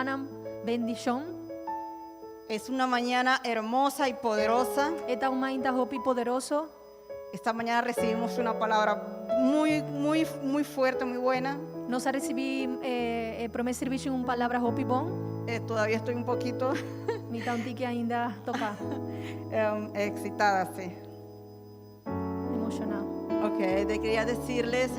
semana bendición. Es una mañana hermosa y poderosa. Esta es uma ainda hope poderoso. Esta mañana recibimos una palabra muy fuerte, muy buena. Nós recebi promessa serviço uma palavra hope bom. Todavía estoy un poquito Me tá que ainda tocar. excitada, sí. Emocional. Ok, quería decirles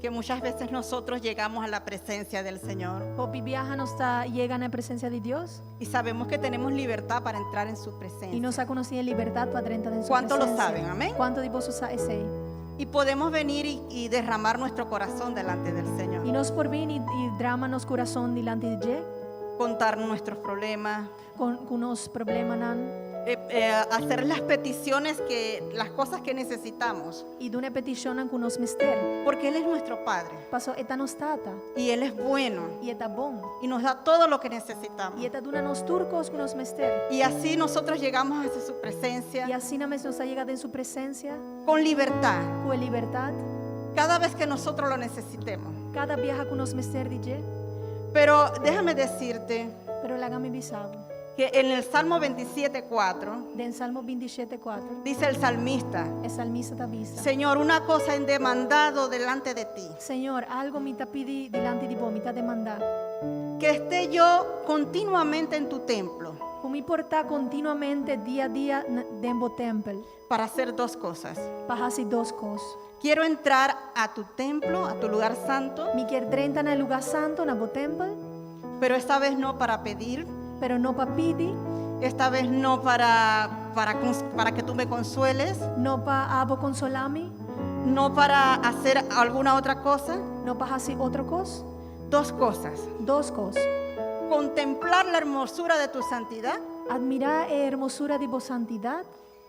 que muchas veces nosotros llegamos a la presencia del Señor Hope viaja nos llega na presença de Deus y sabemos que tenemos libertad para entrar en su e presencia. nos ha conocido em liberdade para entrar em sua ¿Cuántos lo presença. saben? Amén. Quanto de vós sabe? Y podemos venir y derramar nuestro corazón delante del Señor. E nós por vir e drama nos coração delante de Deus, Contar nuestros problemas, com nos problemas hacer las peticiones, las cosas que necesitamos, e duna petição com nos mister. porque Él es nuestro Padre Passo eta nos tata y Él es bueno e eta bom y nos da todo lo que necesitamos. e eta duna nos turcos com nos mister. Y así nosotros llegamos hacia su presencia E assim nos ha chegado em sua presença con libertad, com liberdade. cada vez que nosotros lo necesitemos. Cada viaja com nos mister de Deus, Pero déjame decirte pero lagame bisabo. que en el Salmo 27:4 Den Salmo 27:4, dice el salmista: el salmista te avisa. Señor, una cosa he demandado delante de ti, Senhor, algo me te pedi delante de vos, me te demandar. que esté yo continuamente en tu templo Como me portar continuamente, dia a dia, dentro do templo, para hacer dos cosas. para fazer duas coisas. Quiero entrar a tu templo, a tu lugar santo, Me quer entrar no lugar santo, no templo, pero esta vez no para pedir, pero não para pedir, esta vez no para que tú me consueles, não para consolar-me, no para hacer alguna otra cosa. não para fazer outra coisa. Dos cosas: Duas coisas. contemplar la hermosura de tu santidad Admirar a hermosura de vossa santidade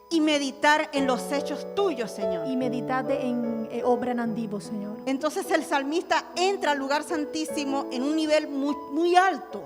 y meditar en los hechos tuyos, Señor. e meditar em obra nandivo, Senhor. Entonces el salmista entra al lugar santísimo en un nivel muy alto,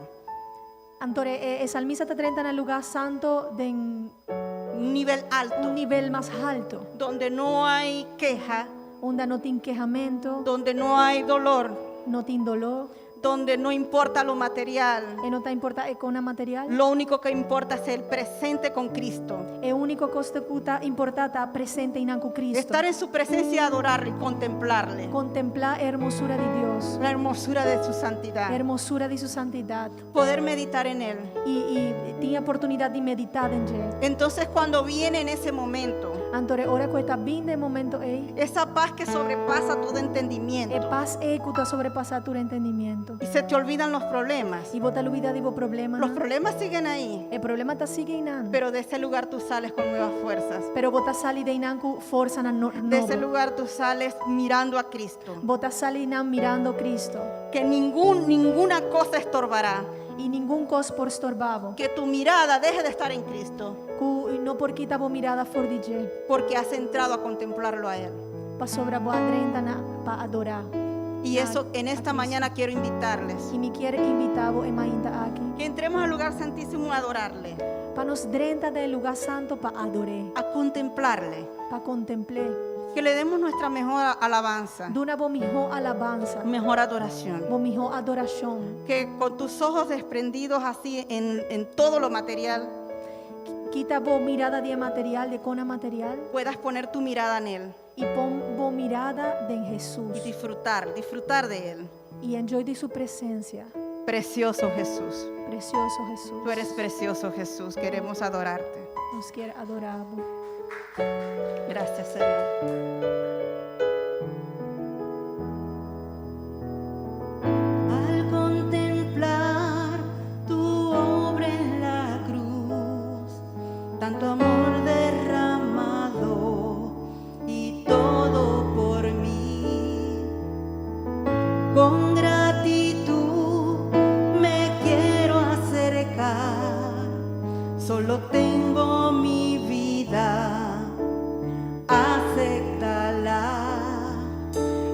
Antore, o salmista está entrando no lugar santo de un nivel alto, nível mais alto, donde no hay queja, onde não tem quejamento, donde no hay dolor, não tem dolor, donde no importa lo material. e não está importa com a material. Lo único que importa es el presente con Cristo. É o único costo que está importa estar presente em Cristo. Estar en su presencia y adorarle y contemplarle. Contemplar a hermosura de Deus, La hermosura de su a santidad. hermosura de sua santidade. Poder meditar en Él. E tem a oportunidade de meditar em Ele. Entonces cuando viene en ese momento, Antore, ora que está vindo o momento esa paz que sobrepasa todo é entendimiento, paz que está sobrepassa tu entendimento. y se te olvidan los problemas. E botar olvidar de vos problema. Los problemas siguen ahí, O problema está seguindo. pero de ese lugar tú sales con nuevas fuerzas. Pero botar sali de inanku força na De ese novo. lugar tú sales mirando a Cristo. Botar sali inan mirando Cristo. Que ninguna cosa estorbará. E nenhum cos por estorbavo. Que tu mirada deje de estar en Cristo, Ku não por quita bo mirada for de Je. porque has entrado a contemplarlo a Él. Pa sobra boa drenta na pa adorar. Y eso en esta mañana quiero invitarles. E me quer invitar bo e mainda aqui. Que entremos al lugar santísimo a adorarle, Pa nos drenta del lugar santo pa adore. a contemplarle. Pa contemplar. Que le demos nuestra mejor alabanza, Duna bo mijo alabanza. mejor adoración. Bo mijo adoração. Que con tus ojos desprendidos así en todo lo material, Quita bo mirada de material, de cona material. puedas poner tu mirada en Él E pon bo mirada de Jesús. y disfrutar de Él. E enjoy de su presencia. Precioso Jesús, Precioso Jesús. tú eres precioso Jesús, queremos adorarte. Nos quiere adorar. Gracias, Señor. Al contemplar tu obra en la cruz, tanto amor derramado y todo por mí, con gratitud me quiero acercar, solo tengo mi vida, acéptala.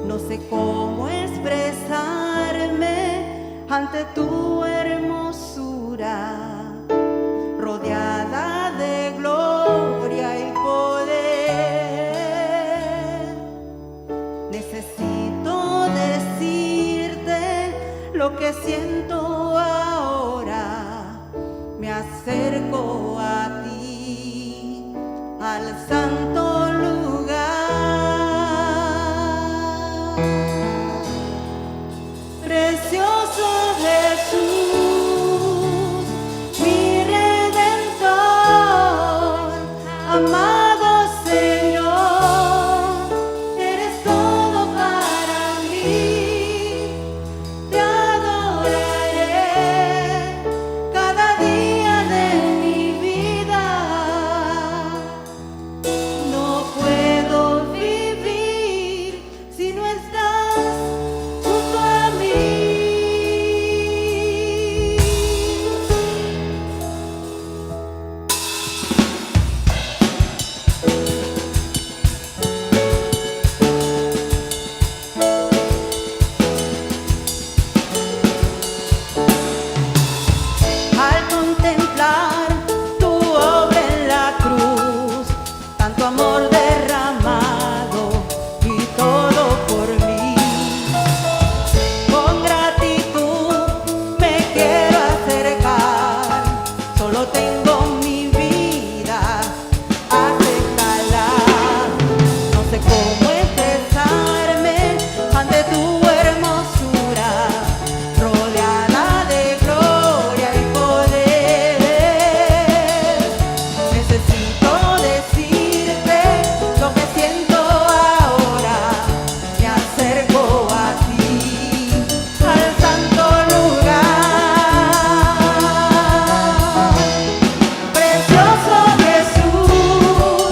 No sé cómo expresarme ante tu hermosura, rodeada de gloria y poder. Necesito decirte lo que siento al santo lugar. Precioso Jesús, mi Redentor, amado Señor, eres todo para mí. Te adoraré cada día de mi vida. No puedo vivir si no estás junto a mí. Al contemplar tu obra en la cruz, tanto amor derramado y todo por mí. Con gratitud me quiero acercar, solo tengo mi vida, acéptala. No sé cómo expresarme ante tu hermosura, rodeada de gloria y poder. Necesito decirte lo que siento ahora. Me acerco a ti, al santo lugar. Precioso Jesús,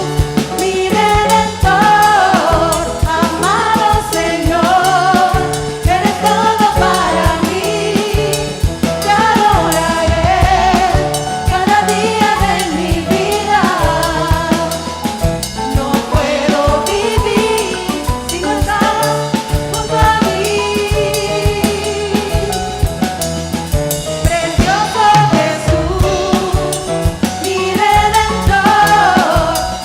mi Redentor, amado Señor, eres todo para mí. Te adoraré cada día de mi vida. No puedo vivir si no estás junto a mí. Precioso Jesús, mi Redentor,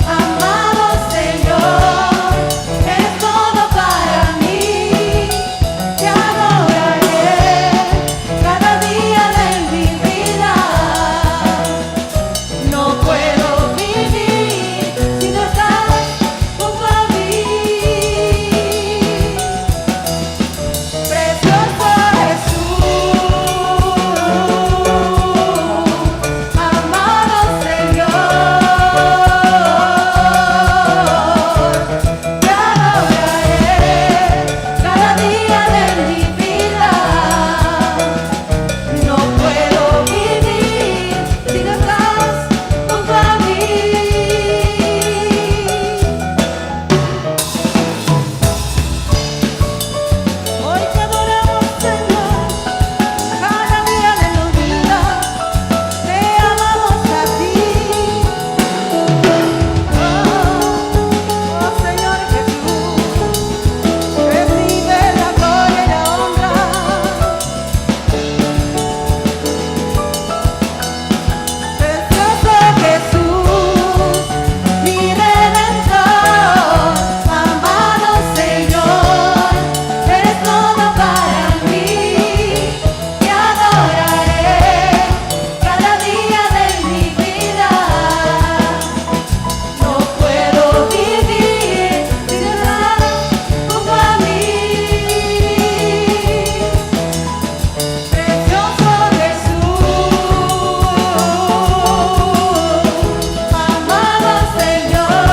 amado Señor, eres todo para mí. Te adoraré cada día de mi vida. No puedo vivir si no estás junto a mí. Precioso Jesús, amado Señor, te adoraré cada día de mi vida. No puedo vivir si no estás junto a mí. Hoy te adoramos, Señor, cada día de mi vida. Te amamos a ti. Oh Señor Jesús, recibe la gloria y la honra. Precioso Jesús, mi Redentor, amado Señor, eres todo para mí. Te adoraré cada día de mi vida. No puedo vivir si no estás junto a mí. Precioso Jesús, amado Señor,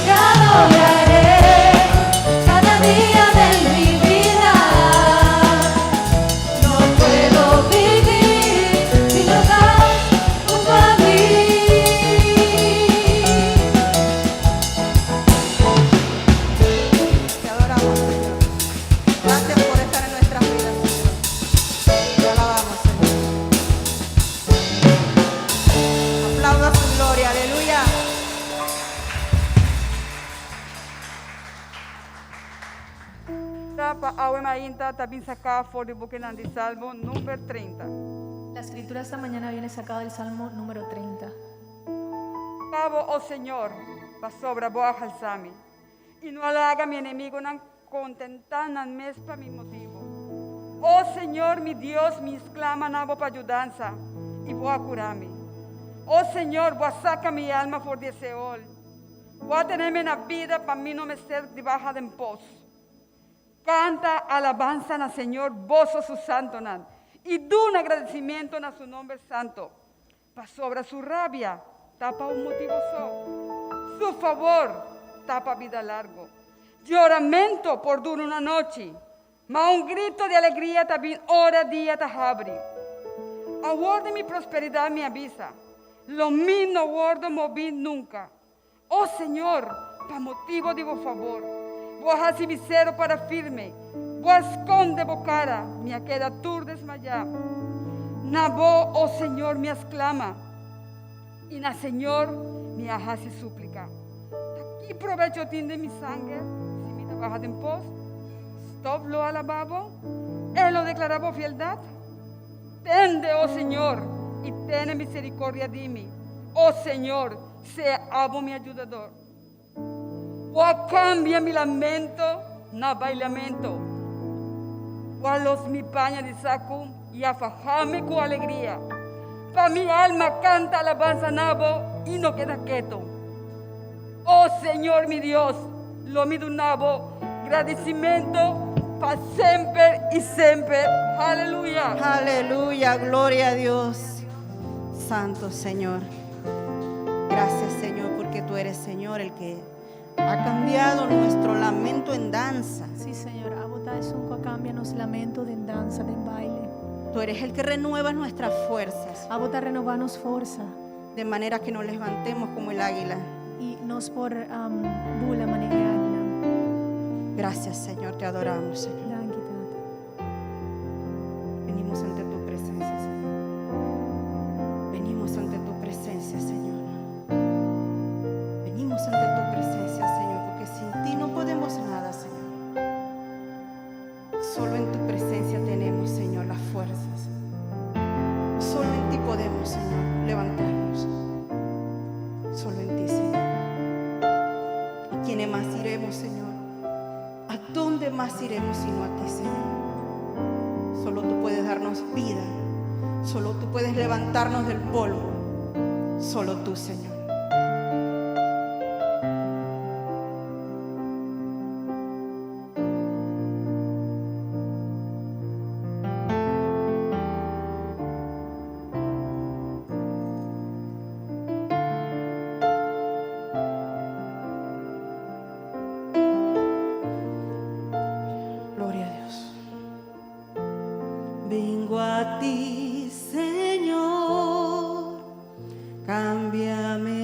te adoraré cada día de mi vida. No puedo vivir si no estás junto a mí. Te adoramos, Señor. Gracias por estar en nuestras vidas, Señor. Te alabamos, Señor. Aplauda su gloria, aleluya. Pa awe mainta tabin saka for the book and the Salmo number 30. La escritura esta mañana viene sacada del Salmo número 30. Cabo, oh Señor, va sobra boa halsami. Y no halaga mi enemigo nan contentan nan mespa mi motivo. Oh Señor, mi Dios, me exclama na boa ayudanza y boa curami. Oh Señor, voy a sacar mi alma por de Seol. Voy a tenerme na vida para mí no me ser debajo de pos. Canta alabanza al Señor, vozo su santo nan. Y do un agradecimiento a su nombre santo. Pa sobre su rabia, tapa un motivo su favor, tapa vida largo. Lloramento por duro una noche, ma un grito de alegría también hora día te abre. Aguarde mi prosperidad me avisa, lo mío no guardo moví nunca. Oh Señor, pa motivo de vos favor, vos haces mi cero para firme, vos esconde bocara, me queda tur desmayar. Na vos, oh Señor, me exclama, y na Señor me hace súplica. Aquí provecho tiene mi sangre, si me trabaja en pos, stop lo alababo, él lo declaraba fieldad. Tende, oh Señor, y ten misericordia de mí. Oh Señor, sea amo mi ayudador. O cambia mi lamento, na bailamento. O los mi paña de saco y afajame con alegría. Pa mi alma canta alabanza nabo y no queda quieto. Oh Señor mi Dios, lo mi nabo, agradecimiento para siempre y siempre. Aleluya. Aleluya, gloria a Dios. Santo Señor. Gracias, Señor, porque tú eres, Señor, el que ha cambiado nuestro lamento en danza. Sí, Señor, a botar eso cambia nos lamento de danza, de baile. Tú eres el que renueva nuestras fuerzas, A botar renovarnos fuerza de manera que nos levantemos como el águila. y nos por bula manera águila. Gracias, Señor, te adoramos, Señor. Danke, Tata. Venimos ante tu presencia, Señor. Venimos ante tu presencia, Señor. Venimos ante tu presencia, Señor, porque sin ti no podemos nada, Señor. Solo en tu presencia tenemos, Señor, las fuerzas. Solo en ti podemos, Señor, levantarnos. Solo en ti, Señor. ¿A quiénes más iremos, Señor? ¿A dónde más iremos sino a ti, Señor? Solo tú puedes darnos vida. Solo tú puedes levantarnos del polvo. Solo tú, Señor. Gloria a Dios. Vengo a ti, Señor, cámbiame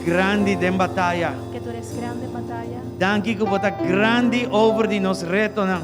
grande den batalha. que tú eres grande en batalla. Dank u que bota grande over die nos reto na.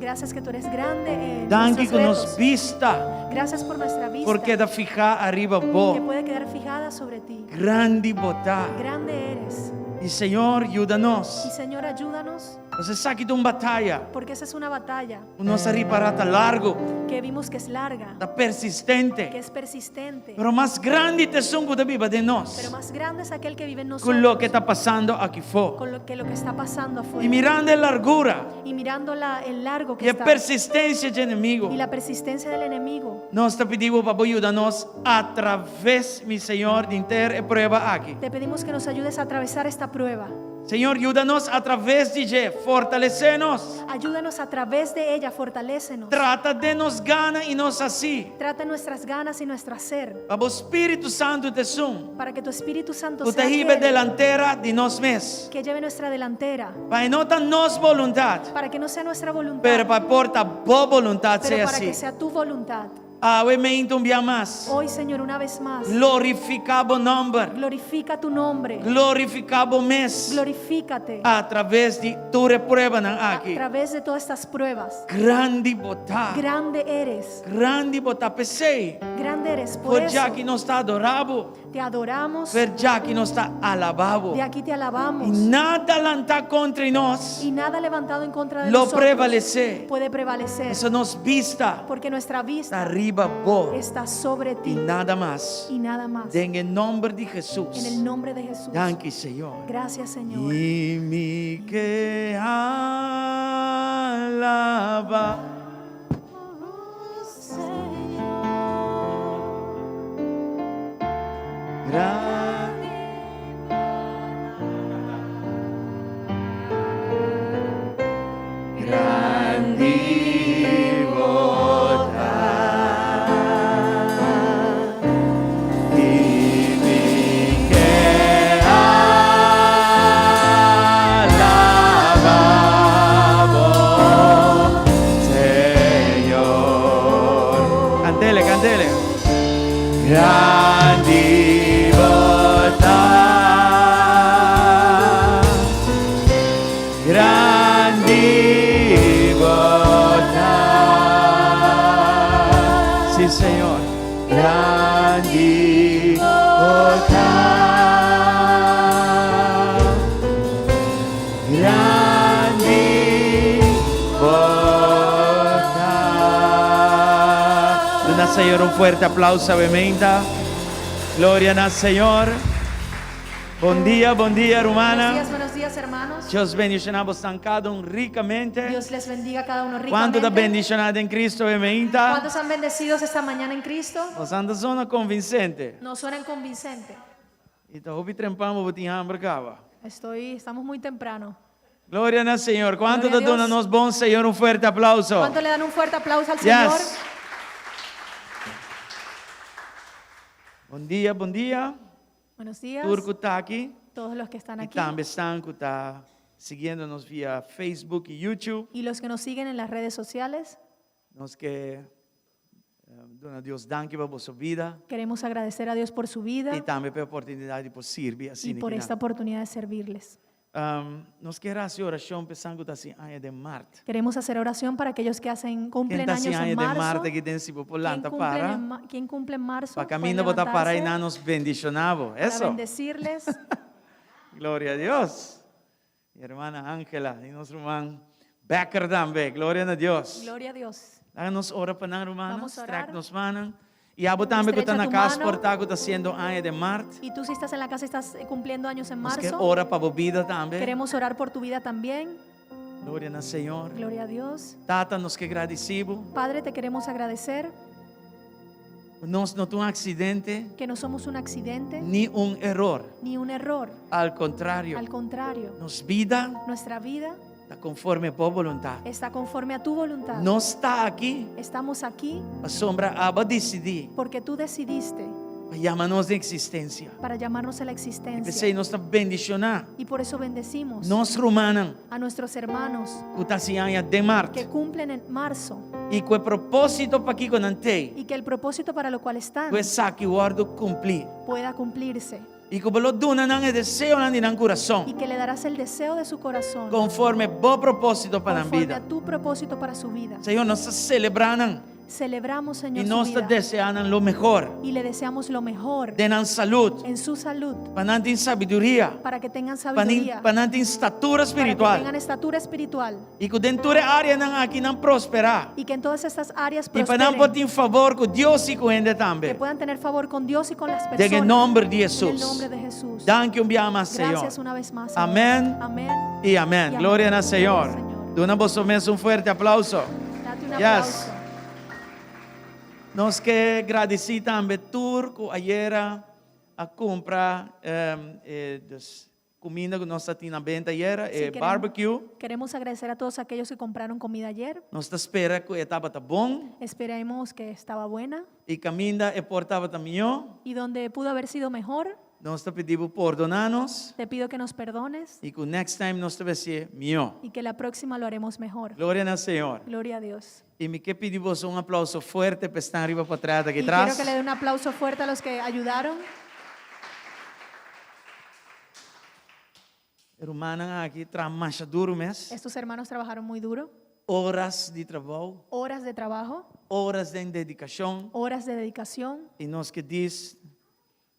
Gracias que tú eres grande en Dank u nuestros que nos retos. vista. Gracias por nuestra vista Porque da ficar arriba que bo. puede quedar fijada sobre ti. Grande botar. Grande eres. E Senhor, ajuda-nos. Y Señor, ayúdanos, Você sabe de uma batalha. porque esa es una batalla Nossa riparata largo, que vimos que es larga, da que persistente. es persistente, Pero mais grande te songo da Bíblia de nós. pero más grande es aquel que vive en Com nosotros, lo que está passando aqui fora. con lo que está pasando afuera. E mirando a largura Y mirando el largo que e a está persistência de inimigo. y la persistencia del enemigo. Nós te pedimos para ajudar-nos através, meu Senhor, de ter a prova aqui. Te pedimos que nos ayudes a atravesar esta prueba. Senhor, ajuda-nos através de Je, fortalecer-nos. Ayúdanos a través de ella, fortalécenos. Trata de nos gana e nos assim. Trata nuestras ganas y nuestro hacer, Para o Espírito Santo te sum. para que tu Espíritu Santo O sea terrível aquel delantera de nós mesmos. que lleve nuestra delantera, Para não estar nossa vontade, para que no sea nuestra voluntad, pero para porta boa vontade pero seja para que assim. sea tu voluntad. Obviamente um dia mais. Hoy, Señor, una vez más, Glorificado nome. glorifica tu nombre, Glorificado mês. glorifícate Através de tu reprova a aqui. través de todas estas pruebas. Grande botar. Grande eres, Grande botar. Pensei. grande eres. Por Por já eso que não está adorado. te adoramos, Por já que não está alabado. de aquí te E alabamos. nada lança contra nós. Y nada levantado en contra de Lo nosotros prevalecer. puede prevalecer, Isso nos vista. porque nuestra Está vista arriba bo. está sobre E ti nada mais. y nada más. Em nome de En Jesus. el nombre de Jesús. Danke, Senhor. Gracias, Señor. E me que alaba. Grande. Grande votar. E me que alaba, Senhor. Cantele, cantele. Grande votar. Grande votar. Sim, Senhor. Grande votar. Grande votar. Dona Senhor, um forte aplauso, obviamente. Glória ao Senhor. Bom dia, hermana. Buenos días, hermanos. Deus bendicionamos cada ricamente. Dios les bendiga a cada uno Quanto da ricamente. bendicionado em Cristo, obviamente. ¿Cuántos han bendecidos esta mañana en Cristo? Nós andamos zona convincente. No suenan convincente. Então, hoje trempamos o hambre cava. Estamos muy temprano. Glória ao Senhor. Quanto Glória da a dona Deus. nos bom Senhor, um forte aplauso. ¿Cuánto le dan un fuerte aplauso al Señor? Yes. Bom dia, bom dia. Buenos días. Turco está aqui. Todos los que están E aquí também estão que está seguindo-nos via Facebook e YouTube. y los que nos siguen en las redes sociales. Nós que dona Deus danke por vossa vida Queremos agradecer a Dios por su vida e também pela oportunidade de servir y assim. por esta oportunidad de servirles. Nós queremos fazer oração pensando que assim año de Marte. Queremos hacer oración para aquellos que cumplen Quem está años assim en año de marzo. Marte que tem se populanta para ¿Quién cumple en marzo? para Pueden caminho botar para e levantarse não nos bendicionamos. para Eso. bendecirles. Glória a Deus. Minha irmã Ángela e nosso irmão Becker também. Glória a Deus. Gloria a Dios. Nos ora para nós, irmãos. Vamos a orar. Nos manos. E abo também que está na Estrecha tu casa mano. por estar que está sendo año de Marte. Y tú si estás en la casa estás cumpliendo años en Nós que marzo. ora para a vida também. Queremos orar por tu vida también. Glória ao Senhor. Gloria a Dios. Tata, nos que agradecemos. Padre, te queremos agradecer Nós não temos um acidente que no somos un accidente nem error. ni un error. Al contrario, Al contrario, nos vida nuestra vida está conforme a tua vontade. está conforme a tu voluntad. Não está aqui Estamos aquí a sombra aba decidir porque tú decidiste para chamar-nos de existência. para llamarnos a la Pensei, existencia. nós estamos bendicionar. Y por eso bendecimos Nós romanos, a nuestros hermanos que está assim año de que Marte. cumplen en marzo E com o propósito para aqui com antei, y que el propósito para lo cual están com essa que guardo cumprir. pueda cumplirse. Y que lo donan ang deseo ng dinang y corazón. que le darás el deseo de su corazón Conforme bo propósito para la conforme vida. a tu propósito para su vida. Señor, nos celebran Celebramos, y Señor, su nos vida desean lo mejor. y le deseamos lo mejor Denan salud, en su salud panantin sabiduría, para que tengan sabiduría, panantin estatura para que tengan espiritual. estatura espiritual Y que dentro de área ng akin ang prospera. y que en todas estas áreas Y panang prosperen, pating favor ko Dios y kuende que tambe. puedan tener favor con Dios y con las En personas. el nombre de En el Jesús. nombre de Jesús. Danke un biyama Señor. Gracias una vez más, Señor. Amén. Amén. Y amén. Y Gloria amén. al Señor. Gloria al Señor. De una voz un fuerte aplauso. Date un Yes. aplauso. Nos que agradeci tambe tur ko ayera a compra comida que nós tinha venda ayera Sí, barbecue. Queremos agradecer a todos aquellos que compraron comida ayer. Nós espera que estava tá bom Esperemos que estaba buena e caminda e portava também. y donde pudo haber sido mejor, Nós te pedimos perdonanos te pido que nos perdones e que next time nós te vai ser melhor. y que la próxima lo haremos mejor. Glória ao Senhor. Gloria a Dios. E me que pedimos aplauso fuerte para estar arriba para trás aqui Y quiero atrás. que le dé un aplauso fuerte a los que ayudaron. Hermana aqui trabalha duro mês. Estos hermanos trabajaron muy duro, Horas de trabalho, horas de trabajo, horas de dedicação. horas de dedicación, E nós que diz,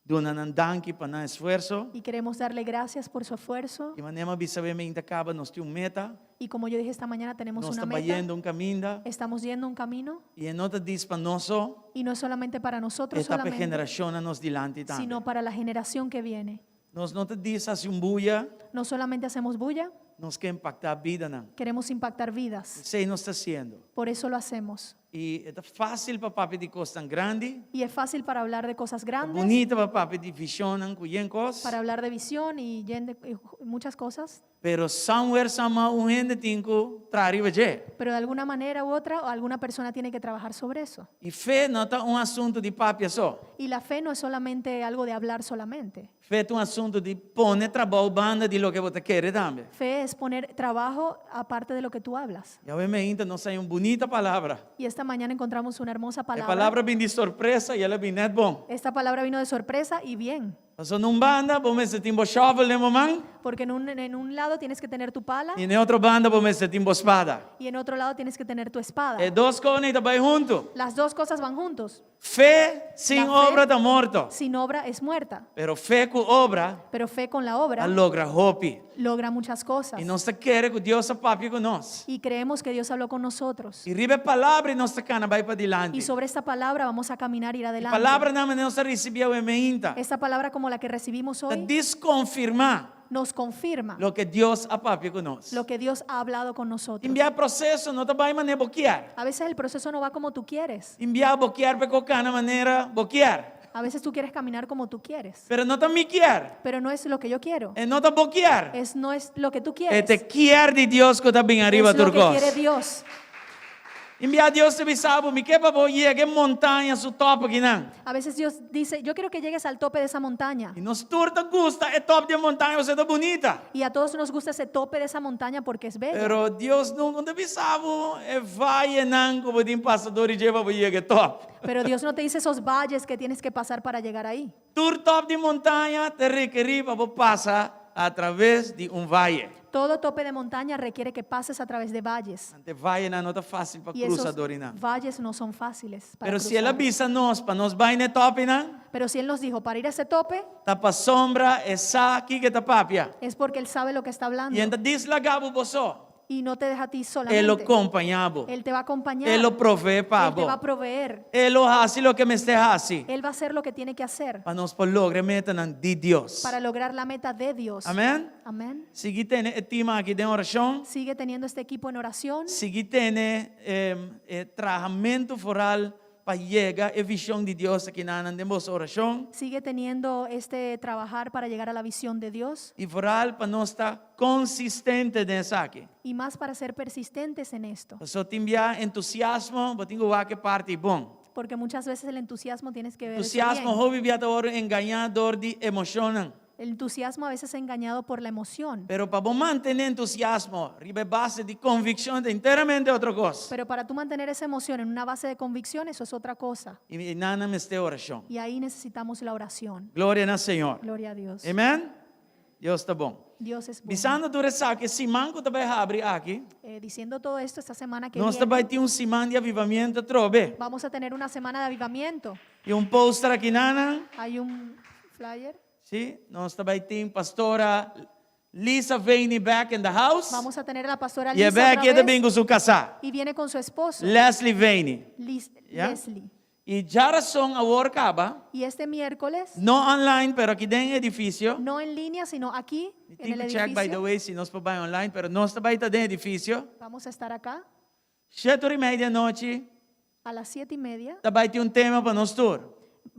donan ang danke para na esforço. y queremos darle gracias por su esfuerzo. E manema bisabamente acaba nós temos meta. Y como yo dije esta mañana, tenemos Nós una está meta, yendo caminho. estamos yendo un camino E não te diz para nós só, y no es solamente para nosotros esta solamente, geração nos dilante também. sino para la generación que viene. Nós não te diz assim buia, No solamente hacemos bulla, nós quer impactar a vida não. queremos impactar vidas. Sei nós está sendo. Por eso lo hacemos. E é fácil para papi de coisa tão grande, Y es fácil para hablar de cosas grandes, bonita para papi de visão com coisas. para hablar de visión y muchas cosas, Pero somewhere sama gente tinko trari veje. pero de alguna manera u otra, alguna persona tiene que trabajar sobre eso. E fé não tá assunto de papi só. Y la fe no es solamente algo de hablar solamente. Fé é assunto de poner trabalho banda de lo que você quer também. Fe es poner trabajo aparte de lo que tú hablas. E obviamente nós tem uma bonita palavra. Y esta mañana encontramos una hermosa A palabra. palavra vem de surpresa e ela vem net bom. Esta palabra vino de sorpresa y bien, Passou num banda, vamos se timbo shovel de momento, porque en un lado tienes que tener tu pala e na outra banda vamos se timbo espada. y en otro lado tienes que tener tu espada. E duas coisas também junto. Las dos cosas van juntos. Fé sem La fe- obra está morto. Sin obra es muerta, Pero fé com obra pero fe con la obra logra hope. logra muchas cosas. E nós quer que Deus se papi com nós. Y creemos que Dios habló con nosotros. E ribe palavra e nós cana vai para Y dilante. sobre esta palabra vamos a caminar y ir adelante. Palavra não nós recebeu ementa. Esta palabra como la que recibimos Para hoy desconfirmar nos confirma lo que Deus a papi com nós. lo que Dios ha hablado con nosotros. Enviar processo não te vai maneira boquear. A veces el proceso no va como tú quieres. Enviar boquear para qualquer maneira boquear. A veces tú quieres caminar como tú quieres. Pero não te me quer. Pero no es lo que yo quiero. E não te boquear. No es lo que tú E quieres. te quer de Deus que está bem arriba Es lo do que quiere cos. Dios. Enviar Deus te bisabo, me que para boia que montanha su top aqui não. A veces Dios dice, yo quiero que llegues al tope de esa montaña. E nos turta gusta é top de montanha, você tá bonita. Y a todos nos gusta ese tope de esa montaña porque es bella. Pero Deus não te bisabo, é vai não como de passador e lleva boia que top. Pero Dios no te dice esos valles que tienes que pasar para llegar ahí. Tur top de montanha te requerir para passar através de valle. Todo tope de montaña requiere que pases a través de valles. Ante valle não é fácil para Y esos cruzador não. valles no son fáciles para Pero se cruzar. ela avisa nós para nós vai ne top não, Pero si Él nos dijo, para ir a ese tope, tá para sombra essa aqui que tá papia. es porque Él sabe lo que está hablando. E ainda deslagabo você. Y no te deja a ti Ele solamente. lo acompanhava. Él te va a acompañar. Ele lo provee para Él te va a você. proveer. Ele lo hace lo que me este hace. Él va a hacer lo que tiene que hacer Para nós por lograr meta de Deus. para lograr la meta de Dios. Amém? Amén. Segui tene tema aqui de oração. Sigue teniendo este equipo en oración. Segui tene tratamento foral para llegar a visão de Deus aqui na nossa oração. Sigue teniendo este trabajar para llegar a la visión de Dios E foral para nós estar consistente nessa aqui. y más para ser persistentes en esto. Só te enviar entusiasmo, mas tenho que parte bom. Porque muchas veces el entusiasmo tienes que ver eso Entusiasmo, bien. hobby viador, enganador de emoção. El entusiasmo a veces es engañado por la emoción. Pero para mantener entusiasmo, ribe base de convicción de enteramente otra cosa. Pero para tú mantener esa emoción en una base de convicción, eso es otra cosa. Y nada me esté oración. Y ahí necesitamos la oración. Glória ao Senhor. Gloria a Dios. Amém? Deus está bom. Dios es bueno. Bisando tu ressaca, esse manco também abre aqui. Diciendo todo esto, esta semana que Nós viene, também temos semana de avivamento, trobe. vamos a tener una semana de avivamiento. E poster aqui, nana. Hay un flyer. Sim, nós também temos pastora Lisa Veini back in the house. Vamos a tener a la pastora E é Lisa back otra e também vez, com seu casar. y viene con su esposo, Leslie Veini. Yeah? Leslie. E já são a workaba. Y este miércoles, Não online, pero aqui dentro do edifício. no en línea, sino aquí, en el Tipo check, by the edificio, way, se nós podemos online, pero nós também está dentro do edifício. vamos a estar acá 7:30 da noite. a las 7:30. Também tem tema para nós tour.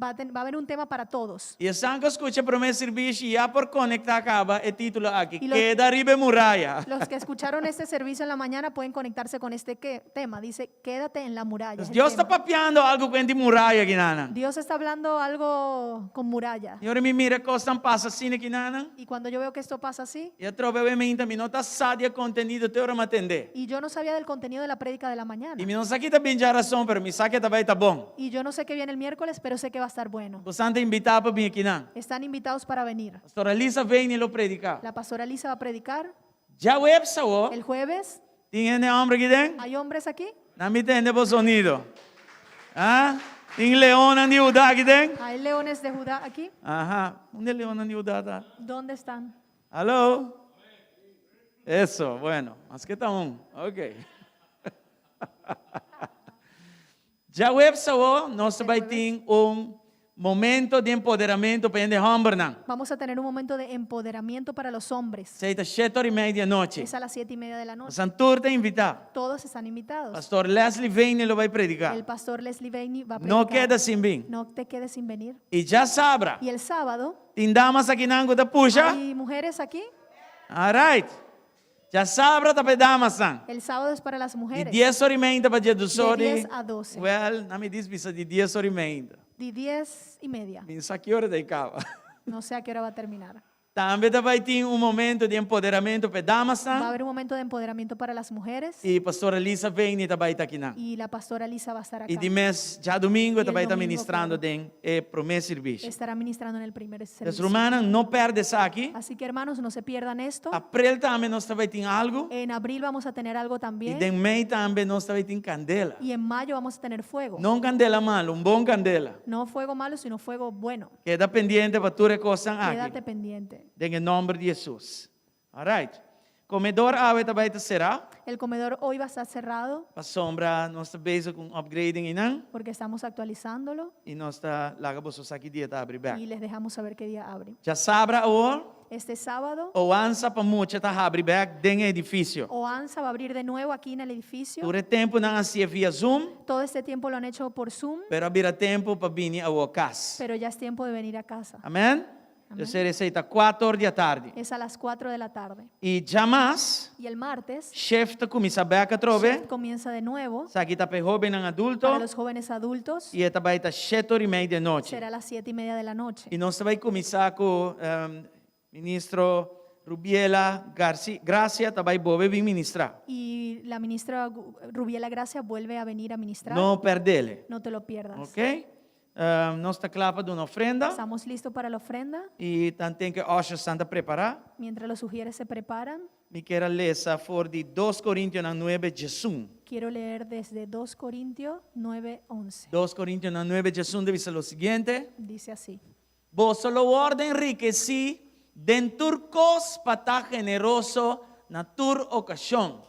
Va a haber un tema para todos. E assim que escuta para o meu serviço, já por conectar acaba, o título aqui, E lo- Queda arriba muralha. Los que escucharon este servicio en la mañana pueden conectarse con este tema. Dice, quédate en la muralla. es el Deus está tema. papeando algo com a muralha aqui, nana. Dios está hablando algo con muralla. E agora me mira coisas passa assim aqui, nana. Y cuando yo veo que esto pasa así, E eu trovo obviamente, me não está sadia conteúdo te hora me atender. y yo no sabía del contenido de la prédica de la E mañana, me não sabe também já razão, pero me sabe também está bom. y yo no sé qué viene el miércoles, pero sé que va a estar bueno. Você está invitado para vir aqui, nana. Están invitados para venir. Pastora Lisa vem e lo predicar. La pastora Lisa va a predicar Já website, el jueves. tem homem aqui dentro? ¿Hay hombres aquí? Não me entende por sonido. Ah? Tem leona de Judá aqui dentro? ¿Hay leones de Judá aquí? Ajá. Onde leona de Judá está? ¿Dónde están? Alô? Isso, bueno. Mas que tá Ok. Já website, nós vai ter momento de empoderamento para o homem. Vamos a tener un momento de empoderamiento para los hombres. Seita 7:30 da noite. Es a las 7:30 de la noche. Santur está invitado. Todos están invitados. Pastor Leslie Veini lo vai predicar. El pastor Leslie Bainey va a Não predicar. queda sem vir. No te quedes sin venir. E já sabra. Y el sábado, Tem damas aqui na da puxa. ¿hay mujeres aquí? Alright. Já sabra tá para damas. El sábado es para las De mujeres. 10:30 para dia do De sori. 10 a 12. Well, não me diz bisa de 10:30. De 10:30. Pensa que hora daí cava. No sé a qué hora va a terminar. Também vai ter momento de empoderamento para damas. Va a haber un momento de empoderamiento para las mujeres. E pastora Lisa vem e também está aqui na. Y la pastora Lisa va a estar acá. E de mês, já domingo, el também está domingo, ministrando claro. pro meu serviço. Estará ministrando en el primer As servicio. romanas, não perde isso aqui. Así que hermanos, no se pierdan esto. April também nós também tem algo. En abril vamos a tener algo E también. em maio também nós também tem candela. Y en mayo vamos a tener fuego. Não candela malo, bom candela. No fuego malo, sino fuego bueno. Queda pendiente para tu recosan Quédate aqui. pendiente. Em nome de Jesus. Alright. Comedor ave também será. El comedor hoy va a estar cerrado Para sombra, nós estamos bezig com upgrading inang. porque estamos actualizándolo E nós está lagabos aqui dia tá abrir back. y les dejamos saber qué día abre. Já sabra o Este sábado, ansa para mucha tá abrir back den edifício. OANSA va a abrir de nuevo aquí en el edificio. Por tempo não assim via Zoom, Todo este tiempo lo han hecho por Zoom, pero abrirá tempo para vir ao casa. pero ya es tiempo de venir a casa. Amém? Eu serei aceita 4 horas da tarde. Es a las 4 de la tarde. E jamais Y el martes chef tá começa back a trove. comienza de nuevo Aqui tá para jovem não adulto. para los jóvenes adultos. E tá vai tá 7:30 da noite. Será a las 7:30 de la noche. E nós vai começar com ministro Rubiela Gracia também vai vir ministrar. Y la ministra Rubiela Gracia vuelve a venir a ministrar. Não perdele. No te lo pierdas. Ok? Nós está clapa de uma ofrenda. Estamos listos para la ofrenda. E também que Osha Santa preparar. Mientras los sugieres se preparan, Me quero ler essa for de 2 Coríntios 9, Jesus. quiero leer desde 2 Corintios 9:11. 2 Coríntios 9, Jesus diz o seguinte. Dice así: Vos solo orden enriqueci dentur cos para generoso na tur ocasión,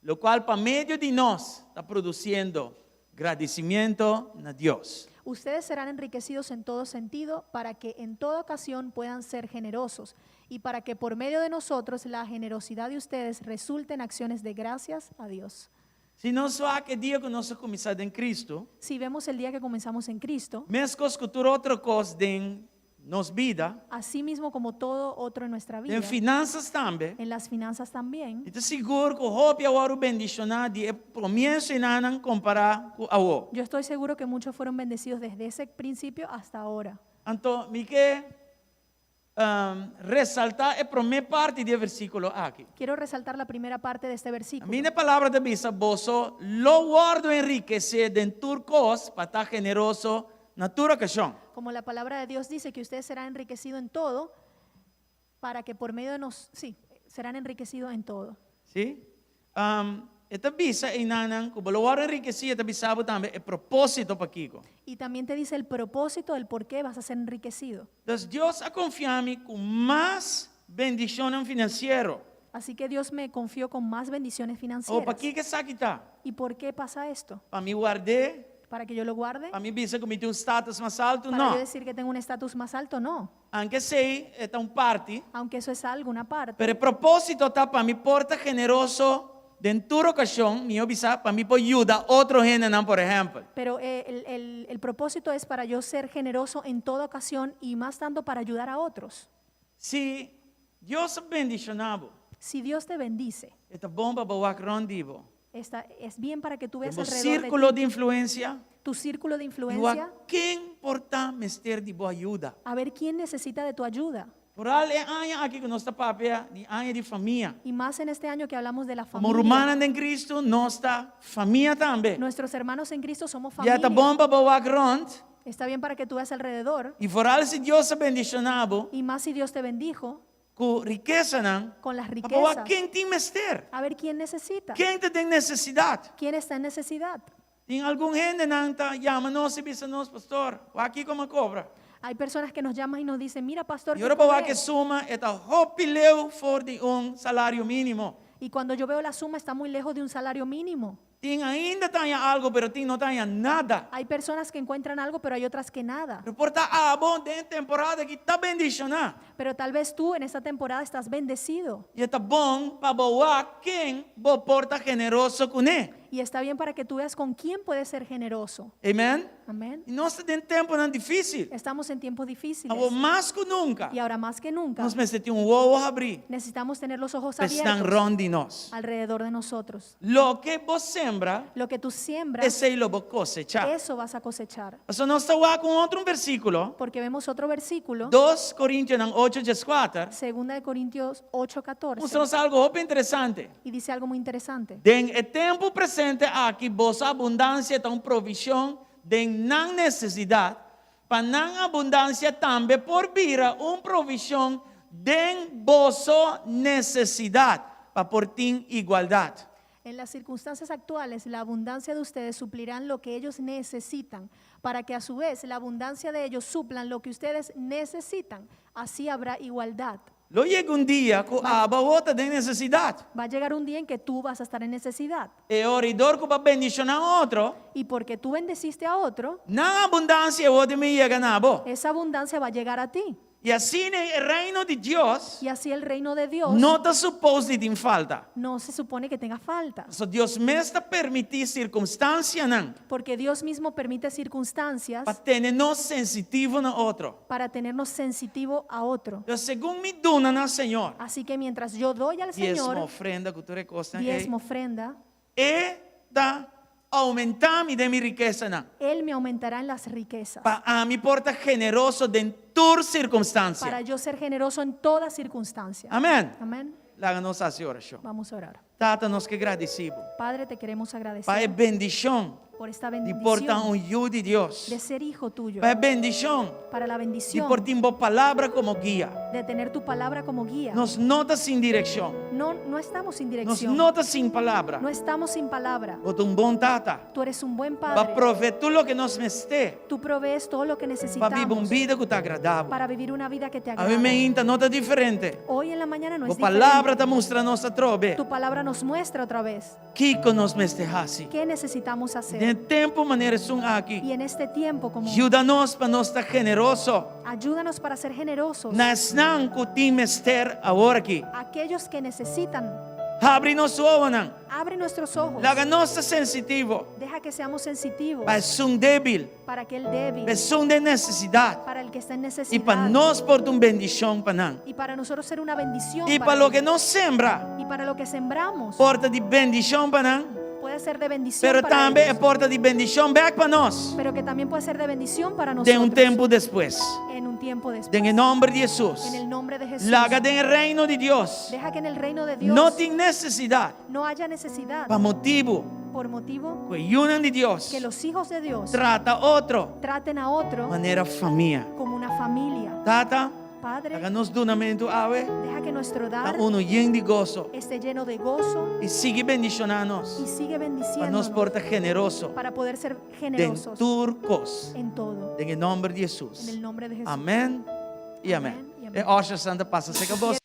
lo cual para medio de nós está produciendo agradecimiento a Dios. Ustedes serán enriquecidos en todo sentido para que en toda ocasión puedan ser generosos y para que por medio de nosotros la generosidad de ustedes resulte en acciones de gracias a Dios. Se não só que dia que nós começamos em Cristo, Si vemos el día que comenzamos en Cristo, mesmo que outra coisa em nos vida, así mismo como todo otro en nuestra vida, em finanças também, en las finanzas también, e te seguro que o hope agora bendicionar de começo e não comparar com a o. yo estoy seguro que muchos fueron bendecidos desde ese principio hasta ahora. Então, me que resaltar a primeira parte do versículo aqui. Quiero resaltar la primera parte de este A versículo. minha palavra de bisa, boso, lo guardo enriquecer dentur cos, para estar generoso, na tua ocasião. Como la palabra de Dios dice que usted será enriquecido en todo, para que por medio de serán enriquecidos en todo. Sim? Esta bisa, inanan, kung lo guardo enriquecer, esta bisa também é propósito para Kiko. Y también te dice el propósito del por qué vas a ser enriquecido. Então, Deus a confiar-me com mais bendição financeira. Así que Dios me confió con más bendiciones Ou financieras. para que isso aqui está? ¿Y por qué pasa esto? Para me guardar, ¿Para que yo lo guarde? para me bisa que me tem status mais alto? ¿Para yo Não. decir que tengo un estatus más alto? No. Aunque sei, é parte. Aunque eso es algo, una parte. Pero el propósito está para mi porta generoso dentro de ocasión, mi obisa, para mí por ayuda a otro gente, por ejemplo. Pero el propósito es para yo ser generoso en toda ocasión y más tanto para ayudar a otros. Si Dios bendicionado, Si Dios te bendice, esta bomba va a rondivo. es bien para que tú veas El alrededor círculo de de influencia, ti, tu círculo de y influencia, a quien porta mister de boa ayuda. a ver quién necesita de tu ayuda. Por ahí hay aquí que nuestra papia, hay de familia. Y más en este año que hablamos de la Como familia. romana en Cristo, nuestra familia también. Nuestros hermanos en Cristo somos Y familia. esta bomba va a rond, Está bien para que tú veas alrededor. y por ahí si Dios es bendicionado, Y más si Dios te bendijo con riqueza, con las a riquezas. quem tem mister? A ver quién necesita. Quem tem necessidade? ¿Quién está en necesidad? Tem algum gente que llama-nos e diz-nos, pastor, aqui como cobra. Hay personas que nos llaman y nos dicen, mira pastor, E ¿qué agora para cobré? que suma, está hopileu for de salário mínimo. Y cuando yo veo la suma está muy lejos de un salario mínimo. Tem ainda tem algo, pero tem não tem nada. Hay personas que encuentran algo, pero hay otras que nada. Reporta bom de temporada que está bendicionado. Pero tal vez tú en esta temporada estás bendecido. E está bom para boa quem bo porta generoso com ele. Y está bien para que tú veas con quién puedes ser generoso. Amém? Amén. E nós temos tempo não difícil. Estamos en tiempos difíciles. Agora mais que nunca, Y ahora más que nunca nós precisamos ovo abrir. necesitamos tener los ojos Estão abiertos ronde nós. alrededor de nosotros. Lo que vos sembra, Lo que tú siembras, ese lo vos cosechar. eso vas a cosechar. Eso nós estamos com outro versículo, Porque vemos otro versículo, 2 Coríntios 8:4, 2 de Corintios 8:14, mostramos algo muito interessante. y dice algo muy interesante. En el tempo presente aqui, vossa abundância tem provisão de não necessidade, para não abundância também por vira provisão de vossa necessidade, para por ti igualdade. En las circunstancias actuales, la abundancia de ustedes suplirán lo que ellos necesitan, para que a su vez la abundancia de ellos suplan lo que ustedes necesitan. Así habrá igualdad. Lo llega un dia que a outra de necessidade. Va a llegar un día en que tú vas a estar en necesidad. E o oridor que vai bendicionar outro, Y porque tú bendeciste a otro, na abundância o de me llega na bo. esa abundancia va a llegar a ti. E assim o reino de Deus Y así el reino de Dios não está suposto de falta. no se supone que tenga falta. So Deus me está permitir circunstância não Porque Dios mismo permite circunstancias para ter nós sensitivo no outro. para tenernos sensitivo a otro. Então, segundo me dona no Senhor, Así que mientras yo doy al diezmo Señor ofrenda que tu recosta, diezmo, ofrenda, da aumentar mi de mi riqueza não. Él me aumentará en las riquezas. Para a mi porta generoso de tu circunstância. Para yo ser generoso en toda circunstancia. Amém. Amén. Láganos a oração. Vamos a orar. Tata, nós que agradecemos. Padre, te queremos Pai, agradecer bendição por esta de portar bendición hijo de Deus. de ser hijo tuyo, Pai, bendição para la de bendición por ti palavra como guia. de tener tu palabra como guía. Nos nota sin direção. No estamos sin Nos dirección, nota sin palavra. no estamos sin palabra. Bota bom tata. Tú eres un buen Para padre. prover tudo o que nos meste. Tú provees todo lo que Para viver necesitamos vida que está agradável. para vivir una vida que te A mim agrade. me inta nota diferente. Hoy en la mañana no A es palavra diferente. te mostra nossa trove. Tu palabra nos muestra otra vez Kiko nos mestehasi. qué necesitamos De hacer. tempo maneira sung aqui. Y en este tiempo, como Ajuda-nos para nós estar generoso. ayúdanos para ser generosos. Nas não que ti mester agora aqui. Aquellos que necesitan, Abre nosso olho. abre nuestros ojos. Laga nossa sensitivo. Deja que seamos sensitivos Para sung débil. para aquel débil, Para sung de necessidade. para el que está en E para necesidad. nós por bendição para não. Y para nosotros ser una bendición. E para para lo que ellos. nos sembra. Y para lo que sembramos, Porta de bendição para não. puede puede ser de bendición pero para também é ellos, porta de bendição back para nós. pero que también puede ser de bendición para De nosotros tempo depois. en un tiempo después. Em nome de Jesus. En el nombre de Jesús. Larga do reino de Deus. Deja que en el reino de Dios Não tem necessidade no haya necesidad para motivo por motivo que o unam de Deus que los hijos de Dios trata outro traten a otro maneira família. como una familia. Tata, Padre, haga-nos donamento ave, deja que nuestro a dar uno lleno de gozo esté lleno de gozo e siga bendicionando-nos y sigue para nos bendiciéndonos porta generoso para poder ser de generosos turcos. en todo. Em nome de En Jesus. el nombre de Jesús. Amém e amém. Amém e amém. E hoje a Santa passa a acabou.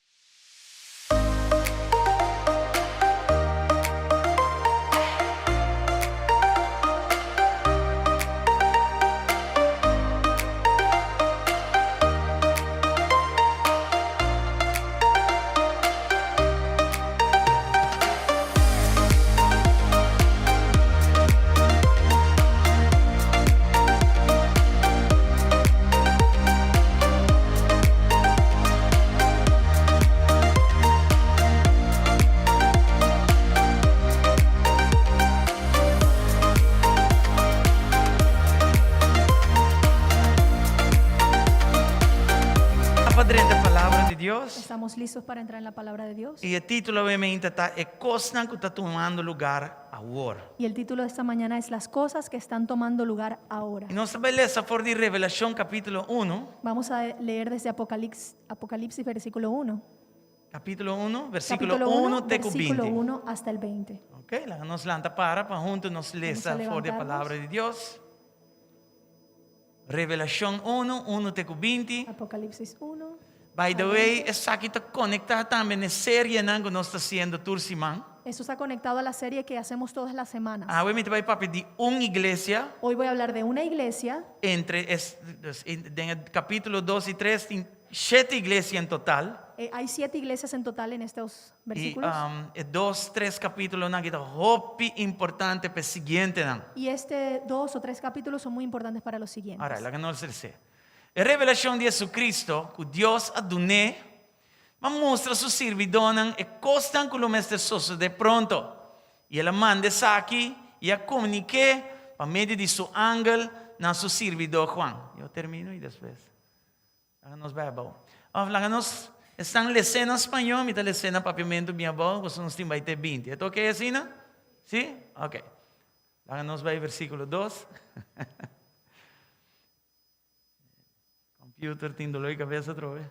Padre da palavra de Deus. Estamos listos para entrar en la palabra de Dios. E o título obviamente está é coisa que está tomando lugar agora. Y el título de esta mañana es Las cosas que están tomando lugar ahora. E nossa beleza for de Revelação capítulo 1, Vamos a leer desde Apocalipsis versículo 1. capítulo 1, versículo Capítulo 1 1, até o versículo 20. 1 hasta el 20. Ok, lá nos lanta para juntos nos lesa Vamos a for de levantarnos. palavra de Deus. Revelação 1, 1 até o 20. Apocalipsis 1. By the way, essa aqui está conectada também na série que nós está fazendo Tursimão. Esto está conectado a la serie que hacemos todas las semanas. Obviamente vai papo de uma igreja Hoy voy a hablar de una iglesia. entre en capítulo 2 e 3 tem 7 igrejas em total. Hay 7 iglesias en total en estos E versículos. 2, 3 capítulos na kita hopi importante para seguinte não. Y este 2 o 3 capítulos son muy importantes para los siguientes. Ora, lá que nós dizer. A revelação de Jesus Cristo, que Deus aduné, mas mostra su servidão e costan que lo mestre soso de pronto. E ela manda aqui e a comunique por meio de su ángel na su servidor Juan. Eu termino e depois. Nos vai bom. Nos estão lendo espanhol, me está lendo papiamento minha bom, você nos tem vai ter 20. É ok assim, não? Sim? Ok. Lá nos vai versículo 2. Computer tem dolor de cabeça outra vez.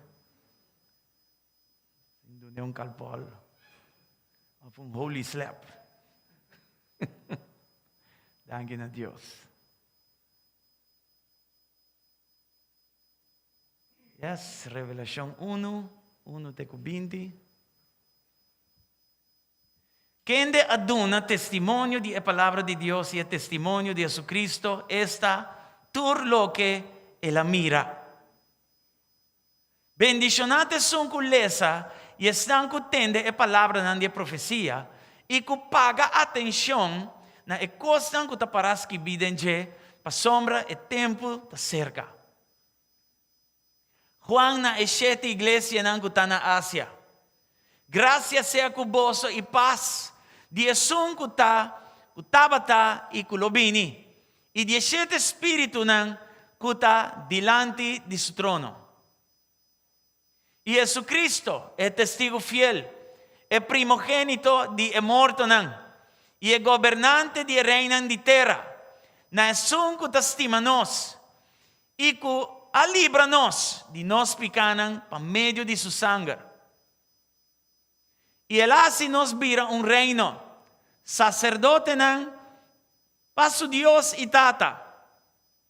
Tem um calpol. Of um holy slap. Danke a Deus. Yes, Revelação 1, 1 até 20. Quem aduna testemunho de a palavra de Deus e o testemunho de Jesus Cristo está tur lo que ela mira. Bendicionate são com lesa e estão contendo a palavra na profecia e que paga atenção na coisa que parece que vidente para sombra e tempo da cerca. Juan na 7 igreja na que está na Ásia. Graças seja com vosso e paz de som que está e que lobini e de 7 espírito que está dilante de seu trono. E Jesus Cristo é testigo fiel, é primogênito de morto e é governante de reino de terra. Na é que estima nós e que alibra-nos de nós pecados por meio de seu sangue. E ele assim nos vira reino, sacerdote para su Deus e Tata.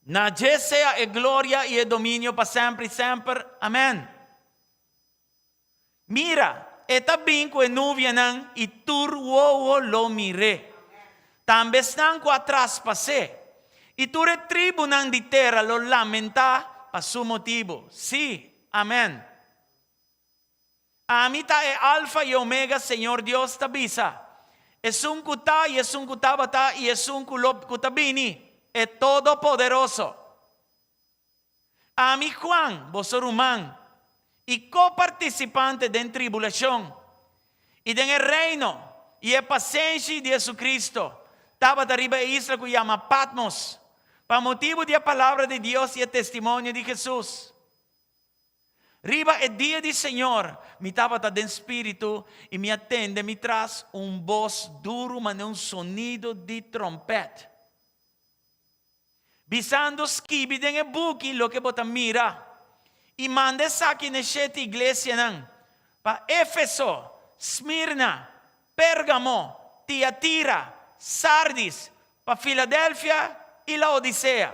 Na seja a glória e o domínio para sempre e sempre. Amém. Mira, eta bem que nuvem e tur lo mire. Também estão com atrás passé. E tu tribo de terra lo lamenta para su motivo. Sim, amém. A mitad é alfa e omega, Senhor Deus tabisa. Es un kutá e es un kutabata e es un kutabini. É todo poderoso. A mi Juan, vosotros humano. E coparticipante da tribulação e do reino e a paciência de Jesus Cristo, estaba arriba de isla que llama Patmos, para motivo de la palabra de Dios y el testimonio de Jesús. Riba el día del Señor, me estaba de espíritu y me atende, me tras voz duro, mas un sonido de trompeta. Visando skibi den el buki lo que bota mira. Y mande saque en esta iglesia para Éfeso, Esmirna, Pérgamo, Tiatira, Sardis, para Filadelfia y la Odisea.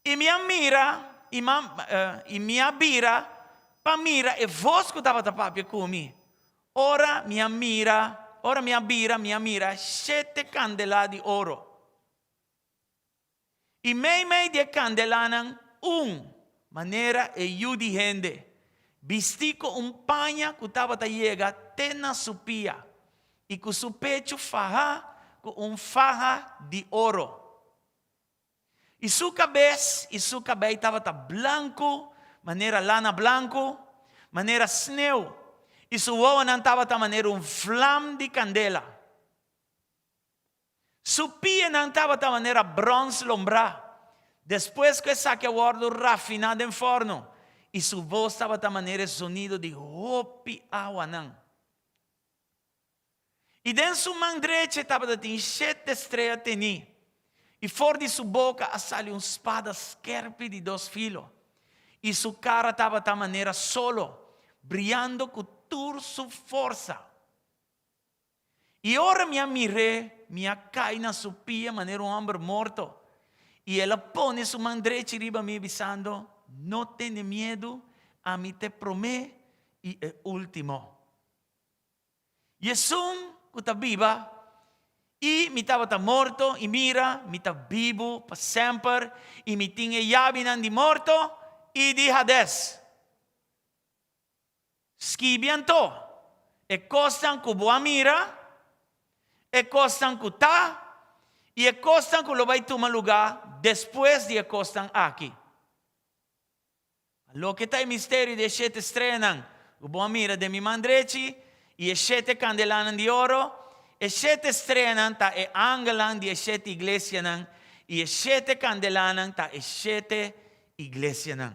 Y me mira, y me abira, para mira, e vos que estava tapapia comigo. Ora me abira, me mira, 7 candelas de oro. E meio de candelanan maneira e yudi gente. Vesti com panha que estava a chegar até na supia. E com seu pecho faja com faja de ouro. E sua cabeça estava branco, maneira lana branco, maneira sneu. E sua oana estava a maneira flam de candela. Su pie não estava de maneira bronze lombra. Depois que saque o oro rafinado em forno. E sua voz estava de maneira sonido de hopi awanang. E dentro sua mão direita estava de 7 estrelas teni. E fora de sua boca saiu espada esquerpe de 2 filos. E sua cara estava de maneira solo, brilhando com toda sua força. E ora me mirei, me cai na sua pia, maneira homem morto. E ela põe sua mão direita riba me avisando, não tenha medo, a mim te prometo, e é último. Jesus, que está viva, e me estava morto, e mira, me está vivo para sempre, e me tinha chave de morto e de Hades. Skibianto, e costan que boa mira, e costan que tá, e costan que lo vai tomar lugar depois de costan aqui. Lo que está em mistério de 7 estrelas, o boa mira de mi mandreci, e 7 candelanas de ouro, e 7 estrelas está e angelan de 7 igrejas, e 7 candelanas está e 7 igrejas.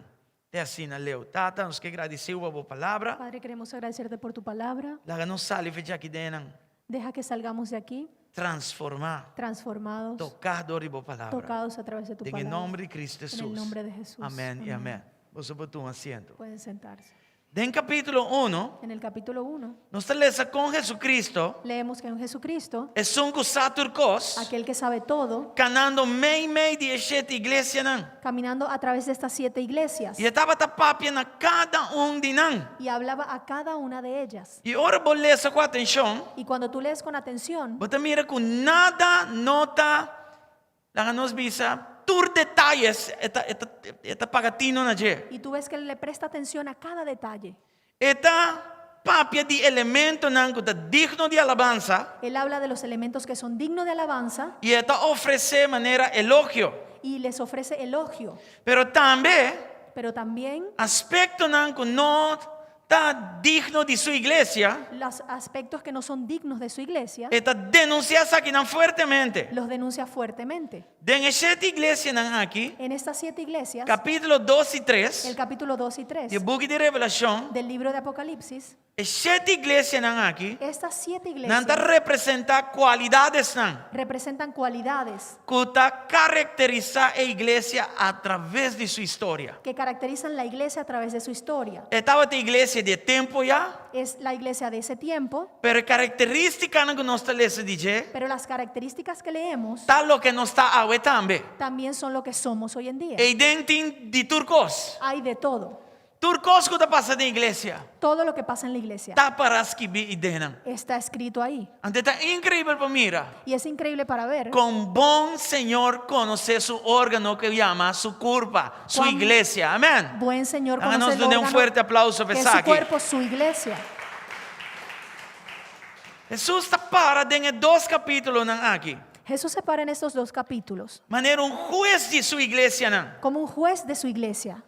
É assim, Leo. Tata, nos que agradeceu a boa palavra. Padre, queremos agradecerte por tu palabra. Laga nos sale fecha aqui dentro. Deja que salgamos de aquí transformados, transformados, tocados por palabra. tocados a través de tu En palabra. el nombre de Cristo Jesús. En el nombre de Jesús. Amén y amén. Vos por tu asiento. Pueden sentarse. En capítulo 1, En el capítulo 1 nos leemos con Jesucristo, leemos que en Jesucristo, es un cusaturcos, aquel que sabe todo, canando meio de 7 iglesias, caminando a través de estas 7 iglesias y estaba tapando a cada de nan. y hablaba a cada una de ellas. Y ahora vos lees con atención, Y cuando tú lees con atención, vos te mira con nada nota, la nos visa, tur detalles, esta pagatino na je. y tú ves que él le presta atención a cada detalle. Esta papia de elemento nan que está digno de alabanza, Él habla de los elementos que son dignos de alabanza y esta ofrece manera elogio. y les ofrece elogio, Pero también pero también aspecto nan que no está digno de su iglesia, los aspectos que no son dignos de su iglesia esta denuncia aquí nan fuertemente. los denuncia fuertemente. En esta iglesia nan aquí, En estas 7 iglesias, capítulo 2 y el 3, capítulo 2 y 3 de book de Revelación, del libro de Apocalipsis, esta iglesia nan aquí, estas 7 nan iglesias ta representa cualidades nan, representan cualidades que ta caracteriza a iglesia a través de su historia. que caracterizan la iglesia a través de su historia. Estaba esta iglesia de tiempo ya, Es la iglesia de ese tiempo, pero característica que nos está leyendo pero las características que leemos tal lo que nos está ahora también. también son lo que somos hoy en día. E dentro de turcos. Hay de todo. Turcos que pasa de iglesia. Todo lo que pasa en la iglesia Está para escribir y denan. está escrito ahí. Ante está increíble para mira. Y es increíble para ver Con buen Señor conoce su órgano que llama su curva, su Cuán iglesia. Amén. buen Señor conoce Háganos el de un órgano fuerte aplauso que para es su Saki. cuerpo, su iglesia. Jesús está para en 2 capítulos aquí. Jesús se para en estos 2 capítulos Manera un juez de su iglesia. como un juez de su iglesia.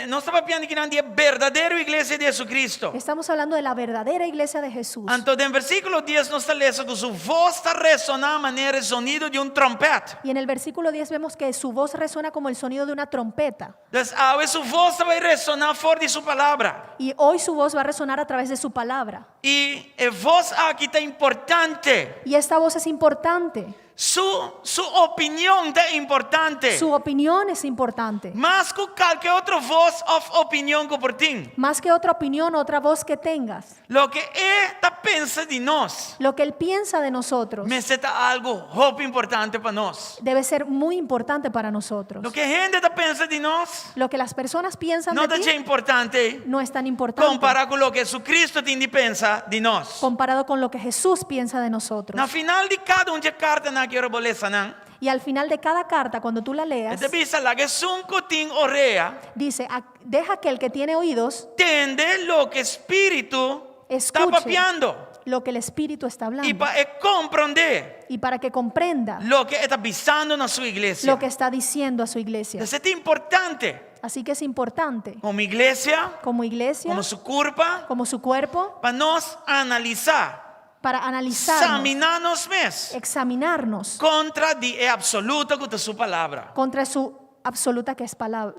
Nós estamos falando que não é verdadeira igreja de Jesucristo. Estamos hablando de la verdadera iglesia de Jesús. Então, no versículo 10 nós está lendo que sua voz está resonando a maneira de sonido de trompete. Y en el versículo 10 vemos que su voz resuena como el sonido de una trompeta. Então, sua voz vai ressonar fora de sua palavra. Y hoy su voz va a resonar a través de su palabra. E a voz aqui está importante. Y esta voz es importante. Su opinião está importante. Su opinión es importante. Mas que qualquer outra voz ou opinião que por ti. Más que otra opinión, otra voz que tengas. Lo que está pensa de nós. Lo que Él piensa de nosotros Mas está algo muito importante para nós. debe ser muy importante para nosotros. Lo que a gente está pensa de nós Lo que las personas piensan não de está ti importante no es tan importante comparado com o que Jesucristo tem de pensar de nós. comparado con lo que Jesús piensa de nosotros. No final de cada uma carta na que bolesa não. Y al final de cada carta, cuando tú la leas, Esta bisa lá que sunco tem oreia, dice, deja que el que tiene oídos tende lo que Espírito está escuche papiando lo que el Espíritu está e hablando. para compreender Y para que comprenda lo que está pisando na sua igreja. lo que está diciendo a su iglesia. Isso é importante Así que es importante, como igreja, como iglesia, como sua curva, como su cuerpo, para nós analisar, para analizarnos, examinar-nos mesmos examinarnos contra de absoluta contra sua palavra. contra su absoluta, que es su palabra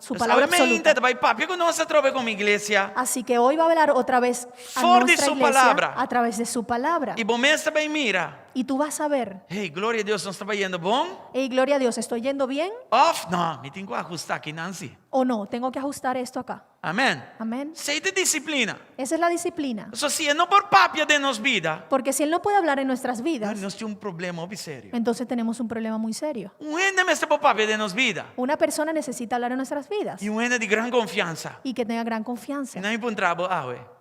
Obviamente, absoluta. vai papi que nós trove como igreja Así que hoy va a hablar otra vez a For de nuestra su iglesia palabra. a través de su palabra. e bom mês também mira. Y tú vas a ver, Hey, glória a Deus, nós estamos indo bom? hey, gloria a Dios, ¿estoy yendo bien Off? Não, me tenho que ajustar aqui, Nancy. o no? Tengo que ajustar esto acá. Amém. Amén. Sei de disciplina. Esa es la disciplina. Só se não por papia de nos vida, Porque si Él no puede hablar en nuestras vidas, nós temos problema muito sério. entonces tenemos un problema muy serio. Gente me está por papia de nos vida. Una persona necesita hablar en nuestras vidas E gente de grande confiança. y que tenga gran confianza. E não encontramos,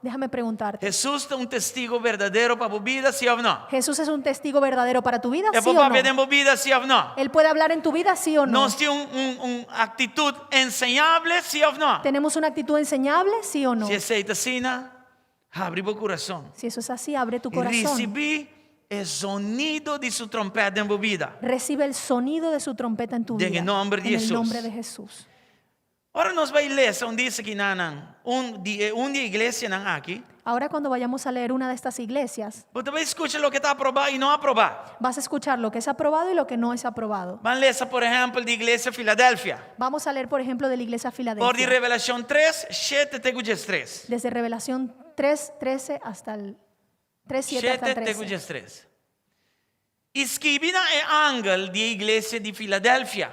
Déjame preguntarte, Jesus é testigo verdadeiro para a vida, sim ou não? ¿Jesús es un testigo verdadero para tu vida? É ¿Sí por o papia de no? minha vida, sim ou não? ¿Él puede hablar en tu vida? ¿Sí o no? Nós temos actitud enseñável, sim ou não? ¿Tenemos una actitud enseñable? ¿Sí o no? Se aceita assim, abre o coração. Si eso es así, abre tu E corazón. receber o sonido de sua trompeta em minha vida. Recibe el sonido de su trompeta en tu En vida. el nombre de en el Jesús. nombre de Jesús. Ora nós vai ler onde diz aqui de igreja não aqui. Ahora cuando vayamos a leer una de estas iglesias, Você vai escutar o que está aprovado e não aprovado. vas a escuchar lo que es aprobado y lo que no es aprobado. Van ler, por exemplo, de igreja Filadélfia. Vamos a leer, por ejemplo, de la iglesia Por de Filadelfia. Revelação 3, 7 até 3. Desde Revelación 3:13 hasta el 3:7 hasta 7 el até 13. 3. Escribina é ángel de igreja de Filadélfia.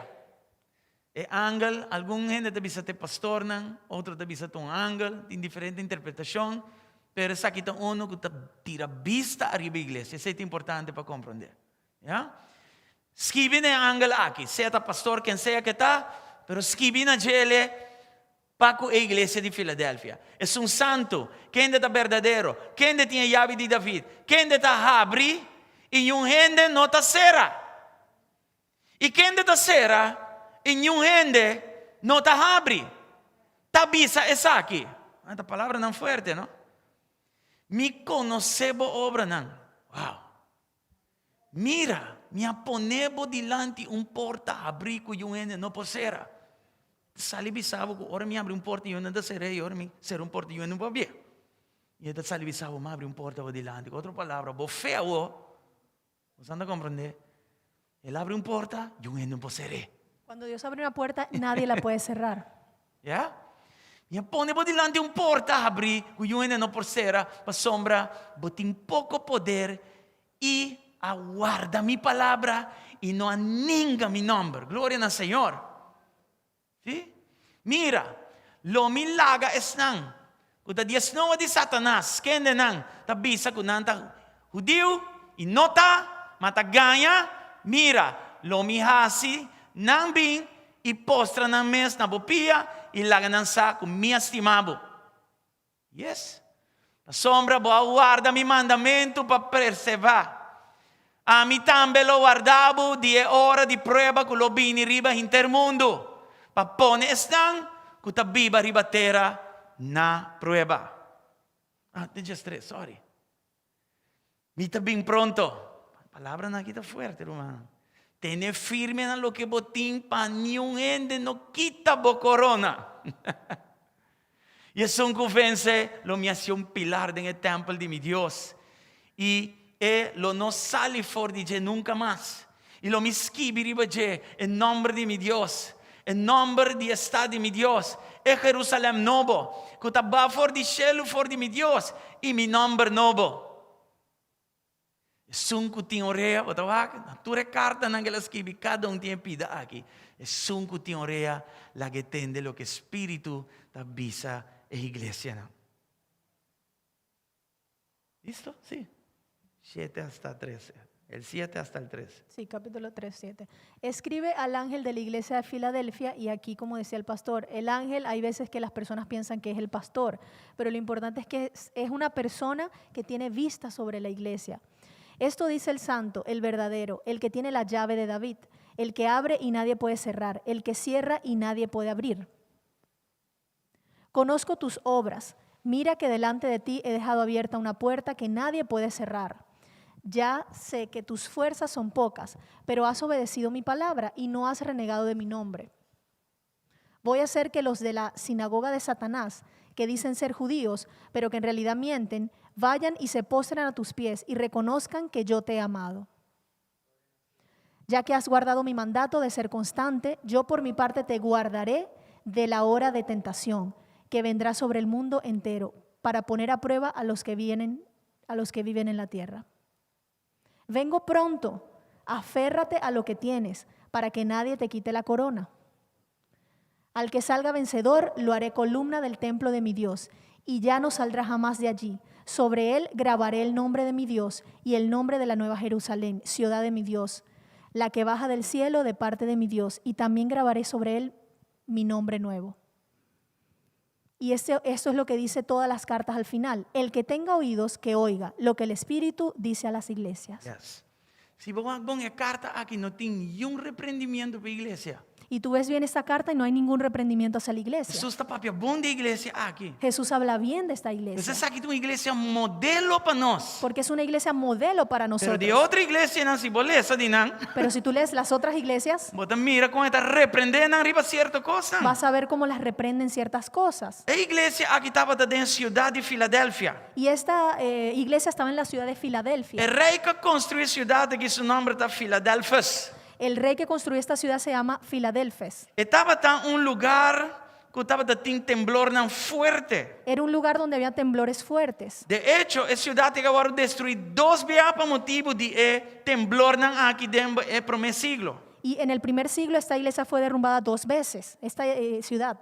É ángel, algum gente te bisa te pastor, outro te bisa um ángel, tem diferente interpretação. Pero essa aqui está uno que tira vista arriba a igreja. Isso é importante para compreender. ¿Ya? Escribina é ángel aqui. Seja pastor, quem seja que está, pero escribina ele para a igreja de Filadélfia. É um santo. Quem é verdadeiro? Quem tem a chave de David? Quem está abre e um gente não está será. E quem está será e um gente não está abre. Tabisa essa aqui. Esta palavra não é forte, não? Me conocebo obra não. Wow. Mira, me aponebo dilante porta abrir que um gente não possera. Salibisavo, ora me abre porta e eu não serei, ora me ser porta e eu não vou ver. E ele salibisavo, me abre porta dilante. Outra palavra, bo feo. Você anda a compreender? Ele abre porta e eu não possere. Cuando Dios abre una puerta, nadie la puede cerrar. Yeah? Me aponebo dilante porta abrir que eu não possera, para sombra, botem pouco poder e aguarda minha palavra e não aninga meu nome. Glória ao Senhor. ¿Sí? Mira, lo milaga es nang. Kuda dias no di Satanas, kende nang, tabisa kunanta Judeu, inota, mataganya, mira, lo mihasi, nang bing, e postra nang mes na bopia, e laga nang sa com mi estimabo. Yes. A sombra boa guarda mi mandamento para preservar. A mi tambe lo guardavo di ora di prova con lo bini riba intermundo. Papone estang kutabiba ribatera na prueba. Just 3, sorry. Mita bem pronto. Palabra na kita fuerte, hermano. Tene firme na lo que botín pa ni un ende no quita bo corona. Y es un vence lo me hace un pilar en el templo de mi Dios. Y lo no sale fuera de allí nunca más. Y lo me escribe allí en nombre de mi Dios. En nombre de estado de mi Dios. Es Jerusalén nuevo. Que está fuera de cielo, fuera de mi Dios. Y mi nombre nuevo. Es un cutin-orea. Tu carta en la escribe cada un tiempo aquí. Es un cutin-orea la que tiene lo que Espíritu te avisa en iglesia. ¿No? ¿Listo? Sí. 7 hasta 13. El 7 hasta el 13. Sí, capítulo 3, 7. Escribe al ángel de la iglesia de Filadelfia, y aquí, como decía el pastor, el ángel, hay veces que las personas piensan que es el pastor, pero lo importante es que es una persona que tiene vista sobre la iglesia. Esto dice el santo, el verdadero, el que tiene la llave de David, el que abre y nadie puede cerrar, el que cierra y nadie puede abrir. Conozco tus obras, mira que delante de ti he dejado abierta una puerta que nadie puede cerrar. Ya sé que tus fuerzas son pocas, pero has obedecido mi palabra y no has renegado de mi nombre. Voy a hacer que los de la sinagoga de Satanás, que dicen ser judíos, pero que en realidad mienten, vayan y se postren a tus pies y reconozcan que yo te he amado. Ya que has guardado mi mandato de ser constante, yo por mi parte te guardaré de la hora de tentación que vendrá sobre el mundo entero para poner a prueba a los que viven en la tierra. Vengo pronto, aférrate a lo que tienes para que nadie te quite la corona. Al que salga vencedor lo haré columna del templo de mi Dios y ya no saldrá jamás de allí. Sobre él grabaré el nombre de mi Dios y el nombre de la nueva Jerusalén, ciudad de mi Dios, la que baja del cielo de parte de mi Dios, y también grabaré sobre él mi nombre nuevo. Y esto es lo que dice todas las cartas al final. El que tenga oídos, que oiga lo que el Espíritu dice a las iglesias. Yes. Si vos pones carta aquí, no tiene ni un reprendimiento para la iglesia. Y tú ves bien esta carta y no hay ningún reprendimiento hacia la iglesia. Jesús está papia bom de iglesia aquí. Jesús habla bien de esta Você iglesia, sabe que uma igreja modelo para nós. porque es una iglesia modelo para Pero nosotros. de outra igreja não se bolesa de não. Pero si tú lees las otras iglesias, Bota mira como está repreendendo arriba cierta coisa. vas a ver cómo las reprenden ciertas cosas. A igreja aqui estava da cidade de Filadélfia. Y esta iglesia estaba en la ciudad de O Filadelfia. rei que construiu a cidade que seu nome está Filadelfos. El rey que construyó esta ciudad se llama Filadelfes. Estava em lugar que estava tendo temblor não forte. Era un lugar donde había temblores fuertes. De hecho, a cidade que agora destruída 2 vezes por motivo de temblor não aqui dentro do primeiro siglo. Y en el primer siglo esta iglesia fue derrumbada 2 veces, esta ciudad.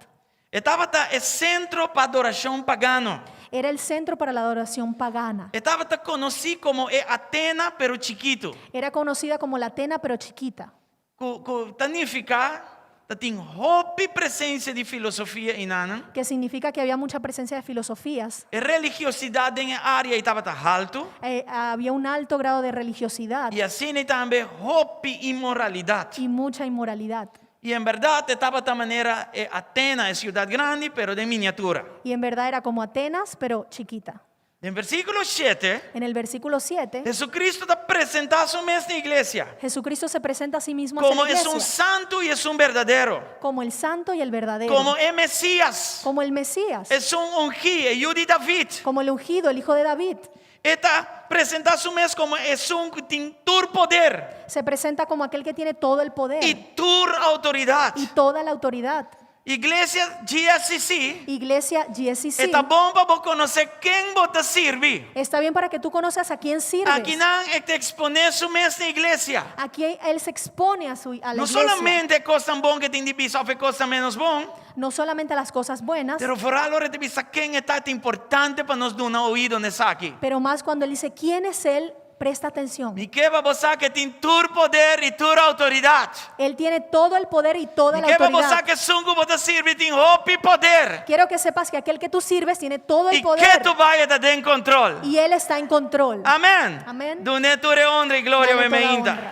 Estava el centro para adoração pagano. Era el centro para la adoración pagana. Estava conhecido como Atenas, pero chiquito. Era conocida como la Atena, pero chiquita. Que significa que tem hope presença de filosofia inana. Que significa que había mucha presencia de filosofías. A religiosidade em área estava alto. Había un alto grado de religiosidad E assim também hope e imoralidade. y mucha inmoralidad. E em verdade estava de maneira Atenas é cidade grande, pero de miniatura. Y en verdad era como Atenas, pero chiquita. En versículo 7, En el versículo 7, Jesucristo te presenta a su mesma iglesia Jesucristo se presenta a sí mismo ante como la es iglesia un santo y es un verdadero, como el santo y el verdadero, como es Mesías, como el Mesías, es un ungido, hijo de David. como el ungido, el hijo de David. Está presenta a su mes como es un que tiene todo poder Se presenta como aquel que tiene todo el poder y toda autoridad. y toda la autoridad. Iglesia GSCC, Iglesia GSCC. está bom para vos conocer quién vos te sirve. Está bien para que tú conozcas a quién sirves. Aquí no te expone su mes en iglesia. Aquí él se expone a la No iglesia. solamente cosas bon que tiene divisão e cosas menos bon. No solamente las cosas buenas, Pero por ahora te visa quién está importante para nos dar un oído nessa aqui. pero más cuando él dice quién es él, presta atención. E que vai você que tem todo poder e toda autoridade. Él tiene todo el poder y toda E la que vai você autoridad. que sungo você sirve tem hope e poder. Quiero que sepas que aquel que tú sirves tiene todo E el que poder tu vai estar em controle. y él está en control. Amém. Amén. Dune toda honra e glória Dale me toda ainda. honra.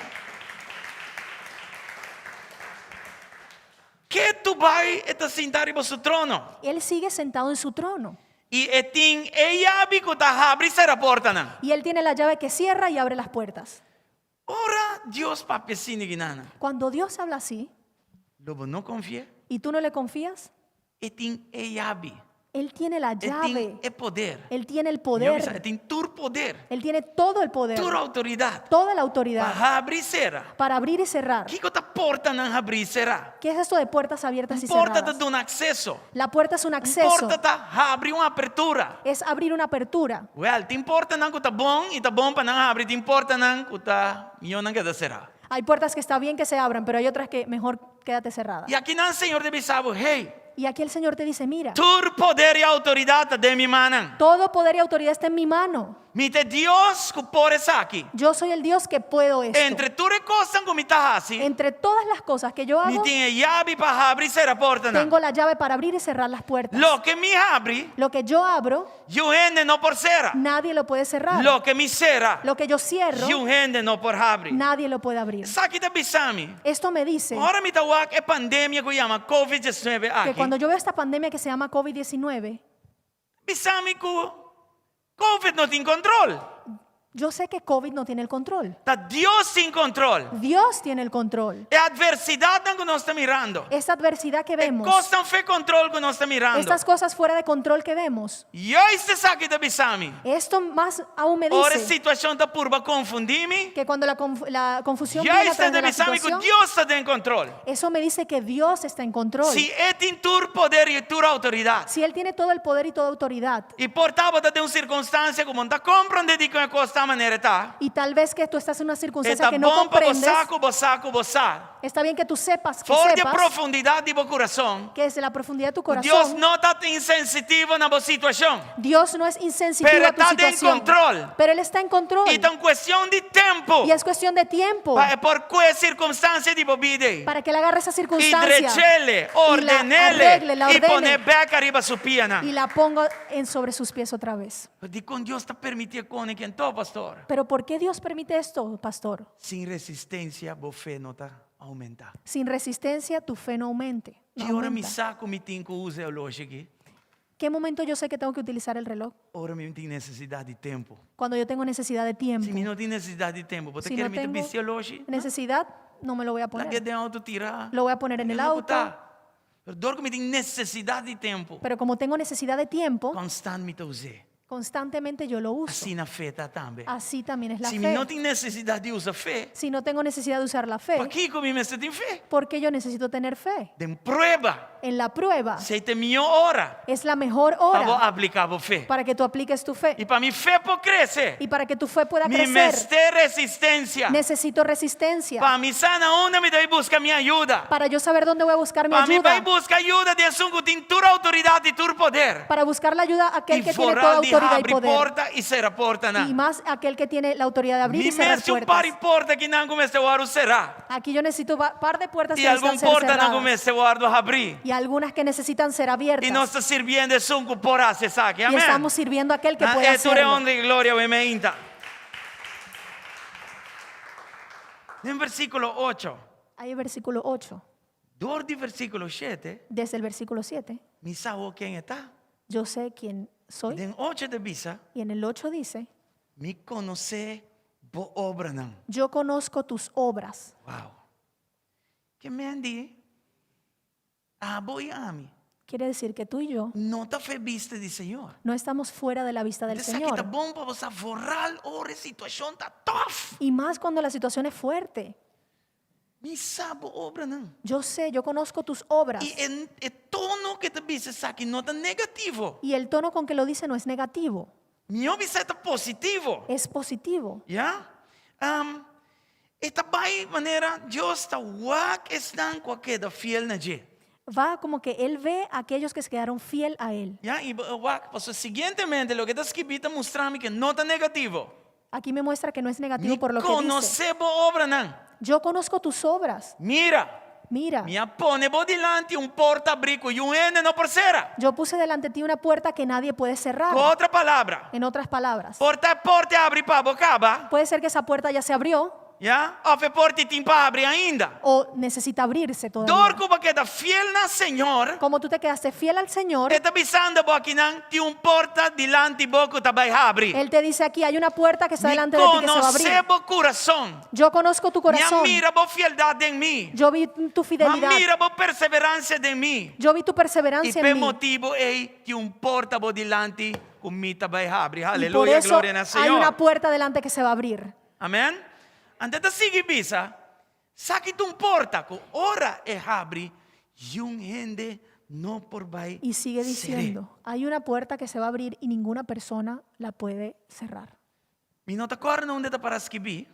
Que tu vai estar sentado em seu trono. Él sigue sentado en su trono E tem ella que está abrindo a porta não. y él tiene la llave que cierra y abre las puertas. Ora Deus papi sinigana. Cuando Dios habla así Lobo não confia. y tú no le confías, E tem ella. Él tiene la Ele tem llave. é poder. Él tiene el Ele poder. tem tur poder, Él tiene todo el poder. tur autoridade. Toda la autoridad Para abrir e será. para abrir y cerrar. Que a porta não abrir e será? ¿Qué es esto de puertas abiertas y Porta cerradas? dá um acesso. La puerta es un acceso. Porta tá abre uma abertura. Es abrir una apertura. Well, te importa não que tá bom e tá bom para não abrir. Te importa não que tá melhor não que será. Hay puertas que está bien que se abran, pero hay otras que mejor quédate cerrada. E aqui não, Senhor, deve saber, hey, Y aquí el Señor te dice, mira, tur poder e autoridade de minha mão. todo poder y autoridad está en mi mano. Mite Deus que por essa aqui. Yo soy el Dios que puedo esto. Entre tu recostas como está assim, Entre todas las cosas que yo me hago, tem a chave para abrir e ser a porta. Não. tengo la llave para abrir y cerrar las puertas. Lo que me abre, Lo que yo abro, eu ende não por será. nadie lo puede cerrar. Lo que me será, Lo que yo cierro, eu ende não por abrir. nadie lo puede abrir. Sabe que bisami? Esto me dice Agora me está é pandemia que chama COVID-19 que aqui. cuando yo veo esta pandemia que se llama COVID-19, Bisami que COVID não tem controle. yo sé que COVID no tiene el control. Tá Deus tem controle. Dios tiene el control. É a adversidade que nós estamos mirando. Esta adversidad que É vemos, coisa não foi controle que nós estamos mirando. estas cosas fuera de control que vemos, E aí você sabe que bisami? esto más aún me Ora a dice situação está por confundir-me. que cuando la confusión E viene aí a você través de la bisami que situación, Deus está em controle. eso me dice que Dios está en control. Se é tem tur poder e tur autoridade. Si Él tiene todo el poder y toda autoridad, E portava de uma circunstância como não está compreendendo que a coisa está maneira tá. y tal vez que tú estás en una circunstancia Está que no bom para comprendes, gozar. está bien que tú sepas, Fora de profundidade do coração. que desde la profundidad de tu Deus corazón, não está insensitivo na situação. Dios no es insensitivo Pero a tu está en situación, control. pero Él está en control. E então questão de tempo. Y es cuestión de tiempo É por qual circunstância de bobide. para que Él agarre esa E circunstancia drechele, arregle, la ordenele e ordene. pone beca arriba su piana. y la ponga sobre sus pies otra vez. Di con Deus está permitindo com quem tô, pastor. Pero ¿por qué Dios permite esto, pastor? Sem resistência, a fé não está aumenta. Sin resistencia, tu fe no aumente. no Que hora me aumenta. saco, me tenho que usar o relógio aqui. ¿Qué momento yo sé que tengo que utilizar el reloj? Ora me tem necessidade de tempo. Cuando yo tengo necesidad de tiempo. Se me não tem necessidade de tempo, você Si quer no me tengo vestir o relógio? necesidad, no me lo voy a La que poner. de auto tirar. Lo voy a poner en el auto. Pero dor que me tem necessidade de tempo. Pero como tengo necesidad de tiempo, Constantemente usei. constantemente yo lo uso. Assim na fé tá também. Así también es la Se fe. não tem necessidade de usar fé, Si no tengo necesidad de usar la para fe, que comigo você tem fé? porque yo necesito tener fe. Tem prueba. En la prueba Se tem melhor hora es la mejor para hora aplicar a fé. para que tú apliques tu fe. E para minha fé pode crescer, Y para que tu fe pueda me crecer, mester resistência. necesito resistencia. Para mim sana onde me deve buscar minha ajuda. Para yo saber dónde voy a buscar mi Para mim vai ayuda. buscar ajuda de assunto que tem toda autoridade e todo poder. Para buscar la ayuda a aquel E que tiene toda foral de autoridad y abrir poder. porta e ser a porta Y não. más aquel que tiene la autoridad de abrir y Me cerrar mete par de puertas. porta que não comece a será. Aquí yo necesito par de puertas E que alguma necesitan ser porta não cerradas. comece a abrir. Y algunas que necesitan ser E abiertas. nós está servindo esse um por se saque. Y Amém. estamos sirviendo a aquel que puede É tu hacerlo. honra e glória, amém. No versículo 8. Ahí el versículo 8. Dor de versículo 7. Desde el versículo 7. Me sabe quem está. Yo sé quién soy. Den 8 de visa. Y en el 8 dice, Me conhece bo obra não. yo conozco tus obras. Wow. Que me andi. Voy a mim. Quiere decir que tú y yo Não está fe vista de Senhor. no estamos fuera de la vista del Isso aqui está Señor. bom para você forrar. Ora, a situação está tough. Y más cuando la situación es fuerte. Me sabe obra não. Yo sé, yo conozco tus obras. E o tono que te diz aqui não está negativo. Y el tono con que lo dice no es negativo, Meu bisa está positivo. es positivo. Ja? Esta vai maneira Deus está wak estão com aquela fiel na je. Va como que Él ve a aquellos que se quedaron fiel a Él. Ja? E wak, pastor, seguintemente, lo que está escrito mostra-me que não está negativo. Aquí me muestra que no es negativo Me por lo que dice. conhece boa obra não. Yo conozco tus obras. Mira, Mira, me pone por delante porta-abrigo e ende não por será. yo puse delante de ti una puerta que nadie puede cerrar. Com outra palavra, En otras palabras, porta abre para bocaba. puede ser que esa puerta ya se abrió, Ya? O fe porti tim pa abri ainda. o necesita abrirse todavía. Dorco porque está fiel na Señor. Como tú te quedaste fiel al Señor, Está bisando boki nan ti un porta dilanti boku tabai abri. Él te dice aquí, hay una puerta que está Mi delante de ti que se va a abrir. conoce bo corazón. Yo conozco tu Mi corazón. mira bo fieldad en mí. Yo vi tu Mi fidelidad. mira bo perseverancia de mí. Yo vi tu Y perseverancia per en mí. motivo è ti un porta bo dilanti con mita bai abri. Y por Alleluia, eso gloria al hay una Señor. puerta delante que se va a abrir. Amen. Andata sigi bisa. Sakit un porta ko ora e abri. Yung hende no por bai. Y sigue sere. diciendo, hay una puerta que se va a abrir y ninguna persona la puede cerrar. Mi nota corna onde ta para scrivi.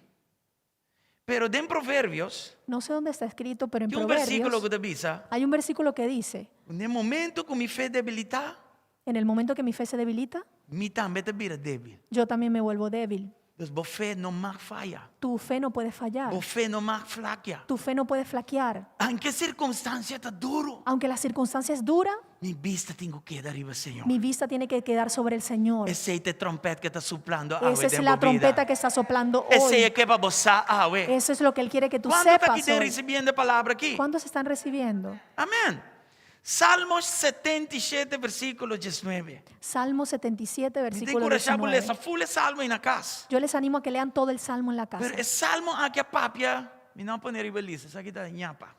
Pero den Proverbios, No sé dónde está escrito, pero en tem un versículo Proverbios que te bisa. hay un versículo que dice, Nel momento que mi fe debilita, en el momento que mi fe se debilita, mi también te vira débil. yo también me vuelvo débil. Dus bo fe no mag falla. Tu fe no puede fallar. Bo fe no mag flakia. Tu fe no puede flaquear. En qué circunstancia está duro? Aunque la circunstancia es dura, Mi vista tengo que dar arriba, Señor. mi vista tiene que quedar sobre el Señor. Ese es el trompeta que está soplando Esa es la trompeta que está soplando Ese hoy. es que va a bozar agua. Eso es lo que Él quiere que tú ¿Cuántos está sepas aquí hoy. recibiendo palabra aquí? ¿Cuántos están recibiendo? Amén. Salmos 77, versículo 19. Salmo 77, Me versículo encorajamos a ler 19. essa full salmo na casa. Yo les animo a que lean todo el Salmo en la casa. Pero el salmo aqui a papia, me não poner ribelista, isso aqui está ñapa.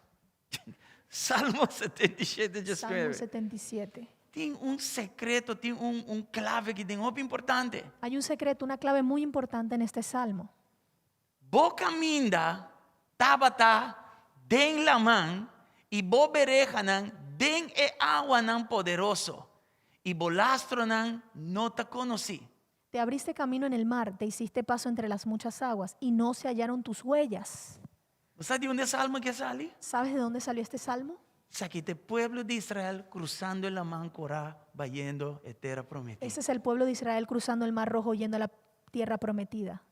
Salmo 77, Salmo 19. 77. Tem secreto, tem clave que tem muito importante. Hay un secreto, una clave muy importante en este Salmo. Boca minda, tabata, den la man, y bo berejanan, den e agua nan poderoso, y bolastro nan no te conocí. Te abriste camino en el mar, te hiciste paso entre las muchas aguas y no se hallaron tus huellas. ¿Sabe de dónde salmo que sale? ¿Sabes de dónde salió este Salmo? Saque el pueblo de Israel cruzando el man Corá, vayendo a tierra prometida. Ese es el pueblo de Israel cruzando el mar rojo yendo a la tierra prometida.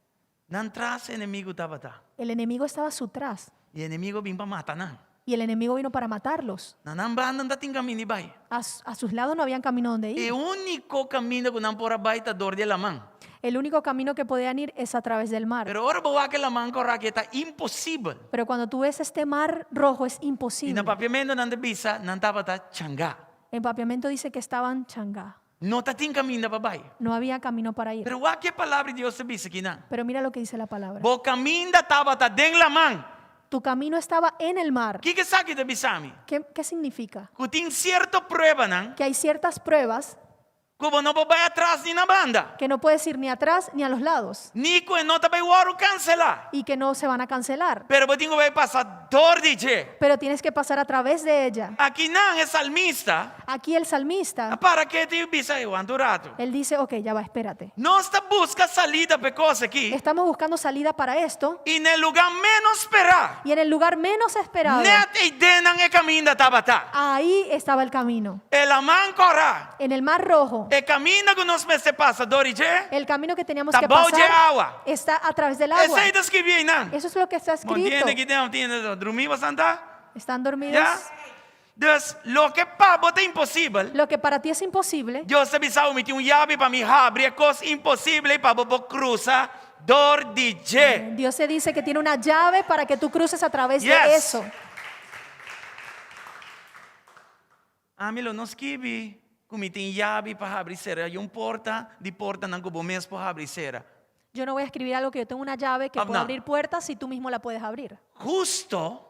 Nan tras enemigo tabata. El enemigo estaba a su tras Y enemigo bimba mata nan. y el enemigo vino para matarlos. Nan banda da ting camino bay. A sus lados no habían camino donde E ir. único camino que nan por bay ta dor de la man. El único camino que podían ir es a través del mar. Pero ahora boa que la man Corá que está imposible. Pero cuando tú ves este mar rojo es Y na imposible. papiamento nan de bisa nan tabata changa. Empapiamiento dice que estaban changá. No ta ting camino pa bay. No había camino para ir. Pero wa que palabra de Dios se bisa aquí nan. Pero mira lo que dice la palabra. Bo caminda tabata den la man. Tu camino estaba en el mar. Que sabe de bisami? ¿Qué significa? Que tem cierta prueba nan. Que hay ciertas pruebas Como no vai atrás ni na banda. que no puedes ir ni atrás ni a los lados Nico no te vai o cancelar. y que no se van a cancelar. Pero botingo vai passar dor de. Pero tienes que pasar a través de ella. Aqui não é salmista. Aquí el salmista, Para que te bisa eu andurato. él dice, ok, ya va, espérate. Nós está busca salida para coisa aqui. Estamos buscando salida para esto E no lugar menos esperar. y en el lugar menos esperado, Net e denan e caminho da tabata. ahí estaba el camino. El amán corá. En el mar rojo, E caminho que nós se passa dor de. el camino que teníamos Tá que bom de pasar água. está a través del agua. Essa aí das que vem não. Eso es lo que está escrito. Montiene que não tiene dormir bastante. Están dormidos. Ja? Dus lo que para você é impossível. Lo que para ti es imposible, Deus sabe se me tem llave para me abrir é coisa impossível para você cruzar dor de je. Dios se dice que tiene una llave para que tú cruces a través de Yes. eso. Amilo, nós kibi como tem llave para abrir cera, e porta de porta não como mesmo para abrir cera. Yo no voy a escribir algo que yo tengo una llave que Ah, puede no. abrir puertas si tú mismo la puedes abrir. Justo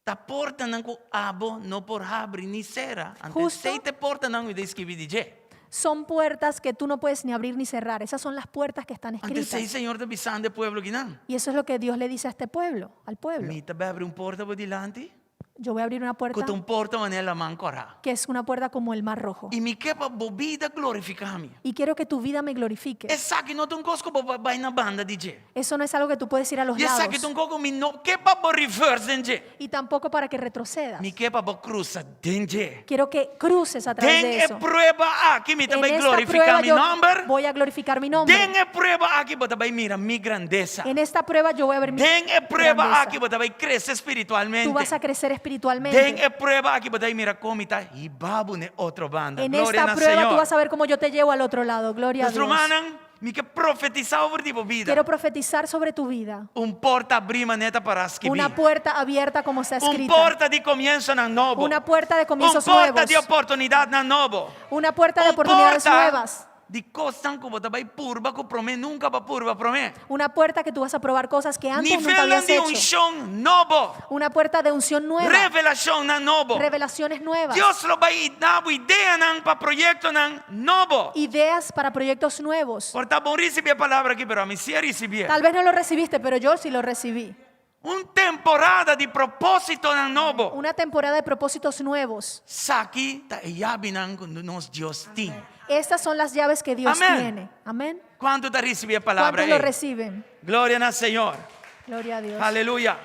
ta porta não com abo não por abrir ni cera. Antes Justo. sei te porta não e escrevi de je. Son puertas que tú no puedes ni abrir ni cerrar. Esas son las puertas que están Antes sei escritas. Senhor te bisando pueblo que não. Y eso es lo que Dios le dice a este pueblo, al pueblo. Me te vai abrir porta por delante, Yo voy a abrir una puerta com porta manela man corá. que es una puerta como el mar rojo. E me quepa bobida glorificar-me. Y quiero que tu vida me glorifique. Essa que não tem coisa que vai na banda de je. Eso no es algo que tú puedes ir a los E essa lados. que tem coisa me não quepa por reverse de je. Y tampoco para que retrocedas. Me quepa por cruza de je. Quiero que cruces a través de Tem eso. prueba aqui me En também esta glorificar prueba mi yo nome. voy a glorificar mi nombre. Tem prueba aqui para também mira mi grandeza. En esta prueba yo voy a ver mi Tem prueba grandeza. aqui para também crescer espiritualmente. Tú vas a crecer Tem espiritualmente. prueba aqui para também mira como está e babu ne outra banda. En Glória esta ao prueba tú Senhor. vas a ver cómo yo te llevo al otro lado. Gloria a Nós Dios. romanan Me quer profetizar sobre tua vida. Quiero profetizar sobre tu vida. Porta abrir maneta para escrever. Una puerta abierta como está escrita. Porta de comienzo na novo. Una puerta de comienzos porta nuevos. de oportunidade na novo. Una puerta de oportunidades nuevas. De cosas que você vai purba que promete nunca vai purba promete. Una puerta que tú vas a probar cosas que antes nunca Nivel habías de hecho. unção novo. Una puerta de unción nueva. Revelação na novo. Revelaciones nuevas. Deus lo vai dar ideia para projeto novo. Ideas para proyectos nuevos. Por tá bom receber a palavra aqui, pero a mim se receber. Tal vez no lo recibiste, pero yo sí lo recibí. Temporada de propósito novo. Una temporada de propósitos nuevos. Saki ta yabinan quando nos Deus tem. Estas son las llaves que Dios Amén. tiene. Amén. Quanto tá receber a palavra ¿Cuántos lo aí? reciben? Glória ao Senhor. Gloria a Dios. Aleluia.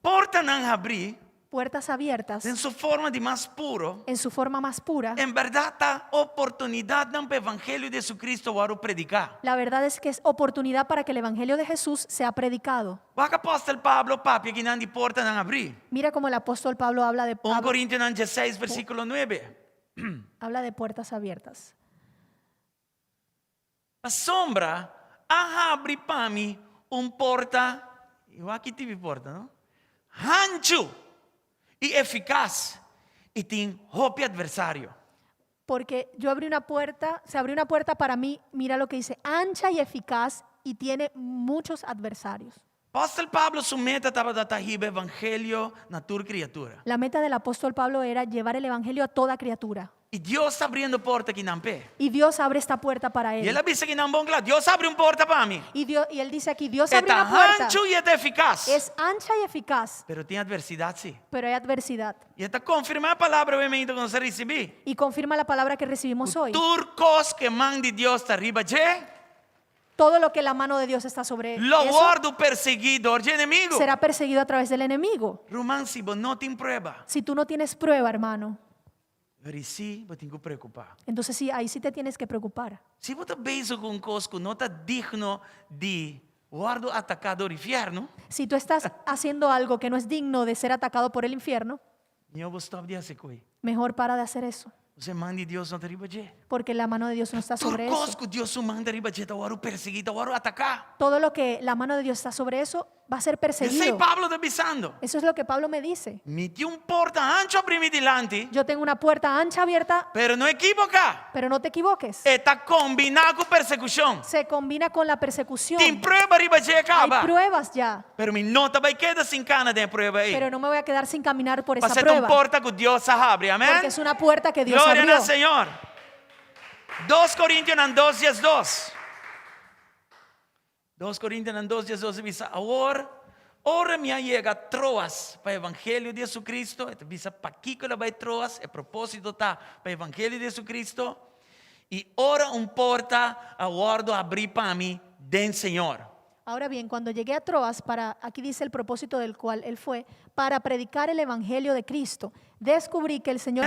Porta não abrir Puertas abiertas em sua forma de mais puro. en su forma más pura. Em verdade, tá oportunidade para o evangelho de Jesucristo para predicar. La verdad es que es oportunidad para que el Evangelio de Jesús sea predicado. O apóstolo Pablo, papi, que não de porta não abrir. Mira cómo el apóstol Pablo habla de, 1 Coríntios 16, versículo 9. habla de puertas abiertas. A sombra abre para mim porta, eu aqui tive porta, não? Ancho e eficaz e tem hope adversário. Porque yo abrí una puerta, se abrió una puerta para mí, mira lo que dice, ancha y eficaz y tiene muchos adversarios. Apóstolo Pablo, sua meta estava da tarriba evangelho na tua criatura. La meta del apóstol Pablo era llevar el Evangelio a toda criatura. E Deus está abrindo porta aqui na pé. Y Dios abre esta puerta para E él. ele avisa que não bom claro, Deus abre porta para mim. Y él dice aquí, Dios abre Está una puerta. ancho e eficaz. Es ancha y eficaz, Pero tem adversidade, sim. pero hay adversidad. E está confirmar a palavra obviamente quando você receber. Y confirma la palabra que recibimos hoy. Turcos que mão de Deus está arriba, je. Todo lo que la mano de Dios está sobre Lo eso guardo perseguidor de enemigo. será perseguido a través del enemigo. Romance, não tem prueba. Si tú no tienes prueba, hermano, Mas sim, você tem que preocupar. entonces sí, ahí sí te tienes que preocupar. Se você está beijo com cosco, não está digno de guardo atacado do inferno, Si tú estás haciendo algo que no es digno de ser atacado por el infierno, eu vou stop de hacer coi. mejor para de hacer eso. Você manda de Deus não está arriba, je. Porque la mano de Dios no está sobre eso. Turcos Deus manda arriba, je, tá guardo perseguido, guardo atacar. Todo lo que la mano de Dios está sobre eso va a ser Esse perseguido. Pablo está avisando. Eso es lo que Pablo me dice. Meti porta ancho abrir delante, Yo tengo una puerta ancha abierta, pero não equivoca. pero no te equivoques. Está combinado com persecução. Se combina con la persecución. Tem prueba arriba, je, Hay acaba. pruebas ya, Pero mi nota vai quedar sin cana de prueba aí. pero no me voy a quedar sin caminar por esa Para ser prueba. porta que Deus abre, amém? Porque es una puerta que Dios Glória abrió. ao Senhor. 2 Coríntios 2:2. 2 Coríntios 2:2 diz: Ora me llega Troas para o Evangelho de Jesucristo. Diz para que ela vai Troas. O propósito está para o Evangelho de Jesucristo. E ora porta aguardo abrir para mim del Senhor. Ahora bien, cuando llegué a Troas, aquí dice el propósito del cual él fue, para predicar el Evangelio de Cristo, descubrí que el Señor...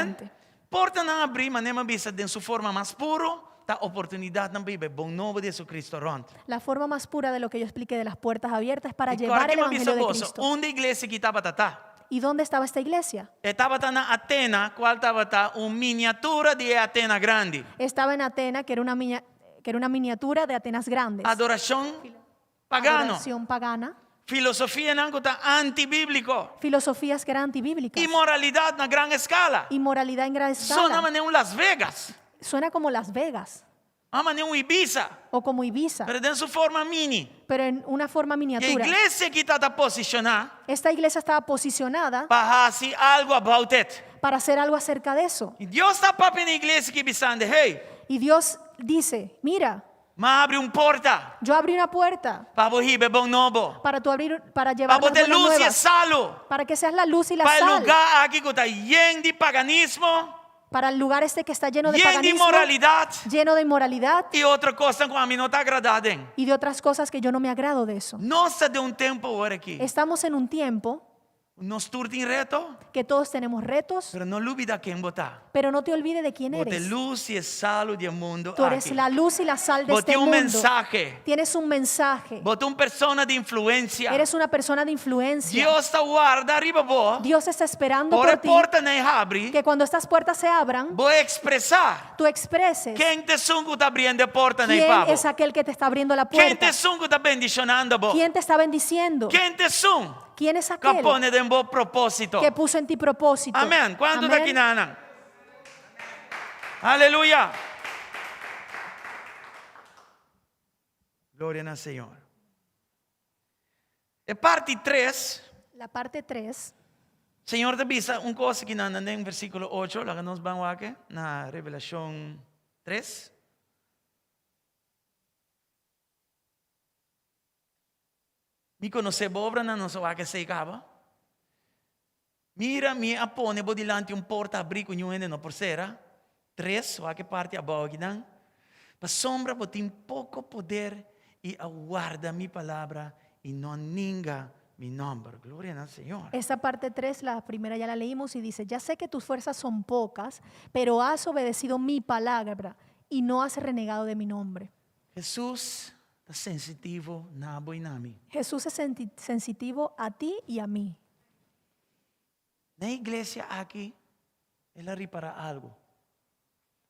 Porta não abrir, mas nem visa de sua forma mais puro, tá oportunidade não vive bom novo de Jesus rond. La forma más pura de lo que yo expliqué de las puertas abiertas es para E llevar el claro que Evangelio de visa Cristo. onde a igreja que estava tá. ¿Y dónde estaba esta iglesia? Estava na Atena, qual estava uma miniatura de Atena grande. Estaba en Atena, que era una miniatura de Atenas grandes. Adoração pagano. Adoración pagana. Filosofia não está antibíblico. Filosofías que eran antibíblicas. Imoralidade na grande escala. Inmoralidad en gran Só escala. não Las Vegas. Suena como Las Vegas Ama não Ibiza. o como Ibiza, Pero de sua forma mini. pero en una forma E a miniatura. igreja que está posicionada Esta iglesia estaba posicionada para fazer algo about it. para hacer algo acerca de eso. E Deus está para a igreja que pensando, hey, Y Dios dice, mira, mas abre porta yo abrí una puerta para você bom novo. para Para llevar las botar buenas luz e nuevas, salo. para que seas la luz y la Para o sal, lugar aqui que está lleno de paganismo, para el lugar este que está lleno de lleno de paganismo, imoralidade lleno de inmoralidad e outra coisa que a mim não está agradando. y de otras cosas que yo no me agrado de eso. Nossa, de tempo agora aqui. Estamos en un tiempo Nos turtin reto, que todos tenemos retos, pero no olvida quién vota. pero no te olvides de quién Bote eres. luz y el sal del mundo. Tú eres aquí. la luz y la sal de Bote este un mundo. mensaje. Tienes un mensaje. Bote una persona de influencia. Eres una persona de influencia. Dios te guarda arriba vos. Dios está esperando Por por ti porta ne abri. que cuando estas puertas se abran, Voy a expresar. tú expreses ¿Quién te sungo está abriendo porta nei quién pavo? es aquel que te está abriendo la ¿Quién puerta. te sungo está bendicionando vos? ¿Quién te está bendiciendo? ¿Quién te sungo? ¿Quién es Que aquel pone en vos propósito? que puso en ti propósito? Amén. ¿Cuántos Amén. de aquí nanan? Aleluya. Gloria al Señor. E parte 3, La parte 3, Señor te avisa una cosa que nanan en versículo 8, la que nos vamos a ver, na Revelación 3. Mi conoce obra non so che sei cava. Mira, mi appone bo dilante un porta abri con un no por sera. 3, o a che parte a bogidan. Pa sombra bo tin poco poder y aguarda mi palabra y no ninga mi nombre. Gloria al Señor. esta parte 3, la primera ya la leímos y dice, ya sé que tus fuerzas son pocas, pero has obedecido mi palabra y no has renegado de mi nombre. Jesús está sensitivo na bo nami. Jesús es sensitivo a ti y a mí. Na iglesia aquí, ela repara algo.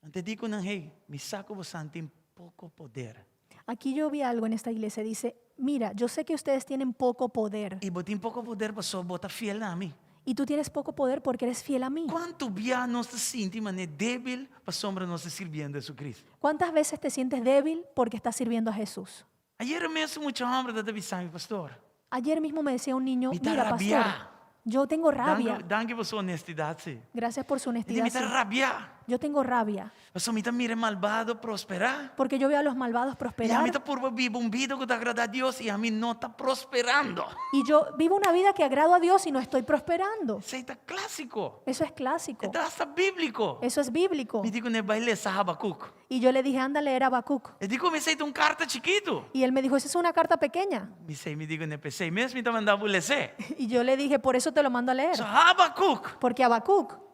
Antes digo, hey, mi saco bastante poco poder. Aquí yo vi algo en esta iglesia, dice, mira, yo sé que ustedes tienen poco poder Y botín poco poder, pasó bota fiel a mí. y tú tienes poco poder porque eres fiel a mí. ¿Cuánto via nos se siente mané débil para sombra nos sirviendo a Jesucristo? ¿Cuántas veces te sientes débil porque estás sirviendo a Jesús? Ayer mesmo mucho hombre da avisar, pastor. Ayer mismo me decía un niño, Me da mira, rabia. pastor, yo tengo rabia. Danke por su honestidad, sí. Gracias por su Y honestidad. me da sí. rabia. Yo tengo rabia Pastor, me da mire malvado prosperar. porque yo veo a los malvados Y a mí prosperar está por vivo un vida que te agrada a Dios y a mí no está prosperando. y yo vivo una vida que agrado a Dios y no estoy prosperando. Eso está clásico. Eso es clásico. Está hasta bíblico. Eso es bíblico. Me digo, ne baile esa Habacuc. Y yo le dije, anda a leer Habacuc. Y digo, me sei un carta chiquito. Y él me dijo, esa es una carta pequeña. Me digo, ne pensei mesmo, me está mandando bulecer. Y yo le dije, por eso te lo mando a leer. So Habacuc, Porque Habacuc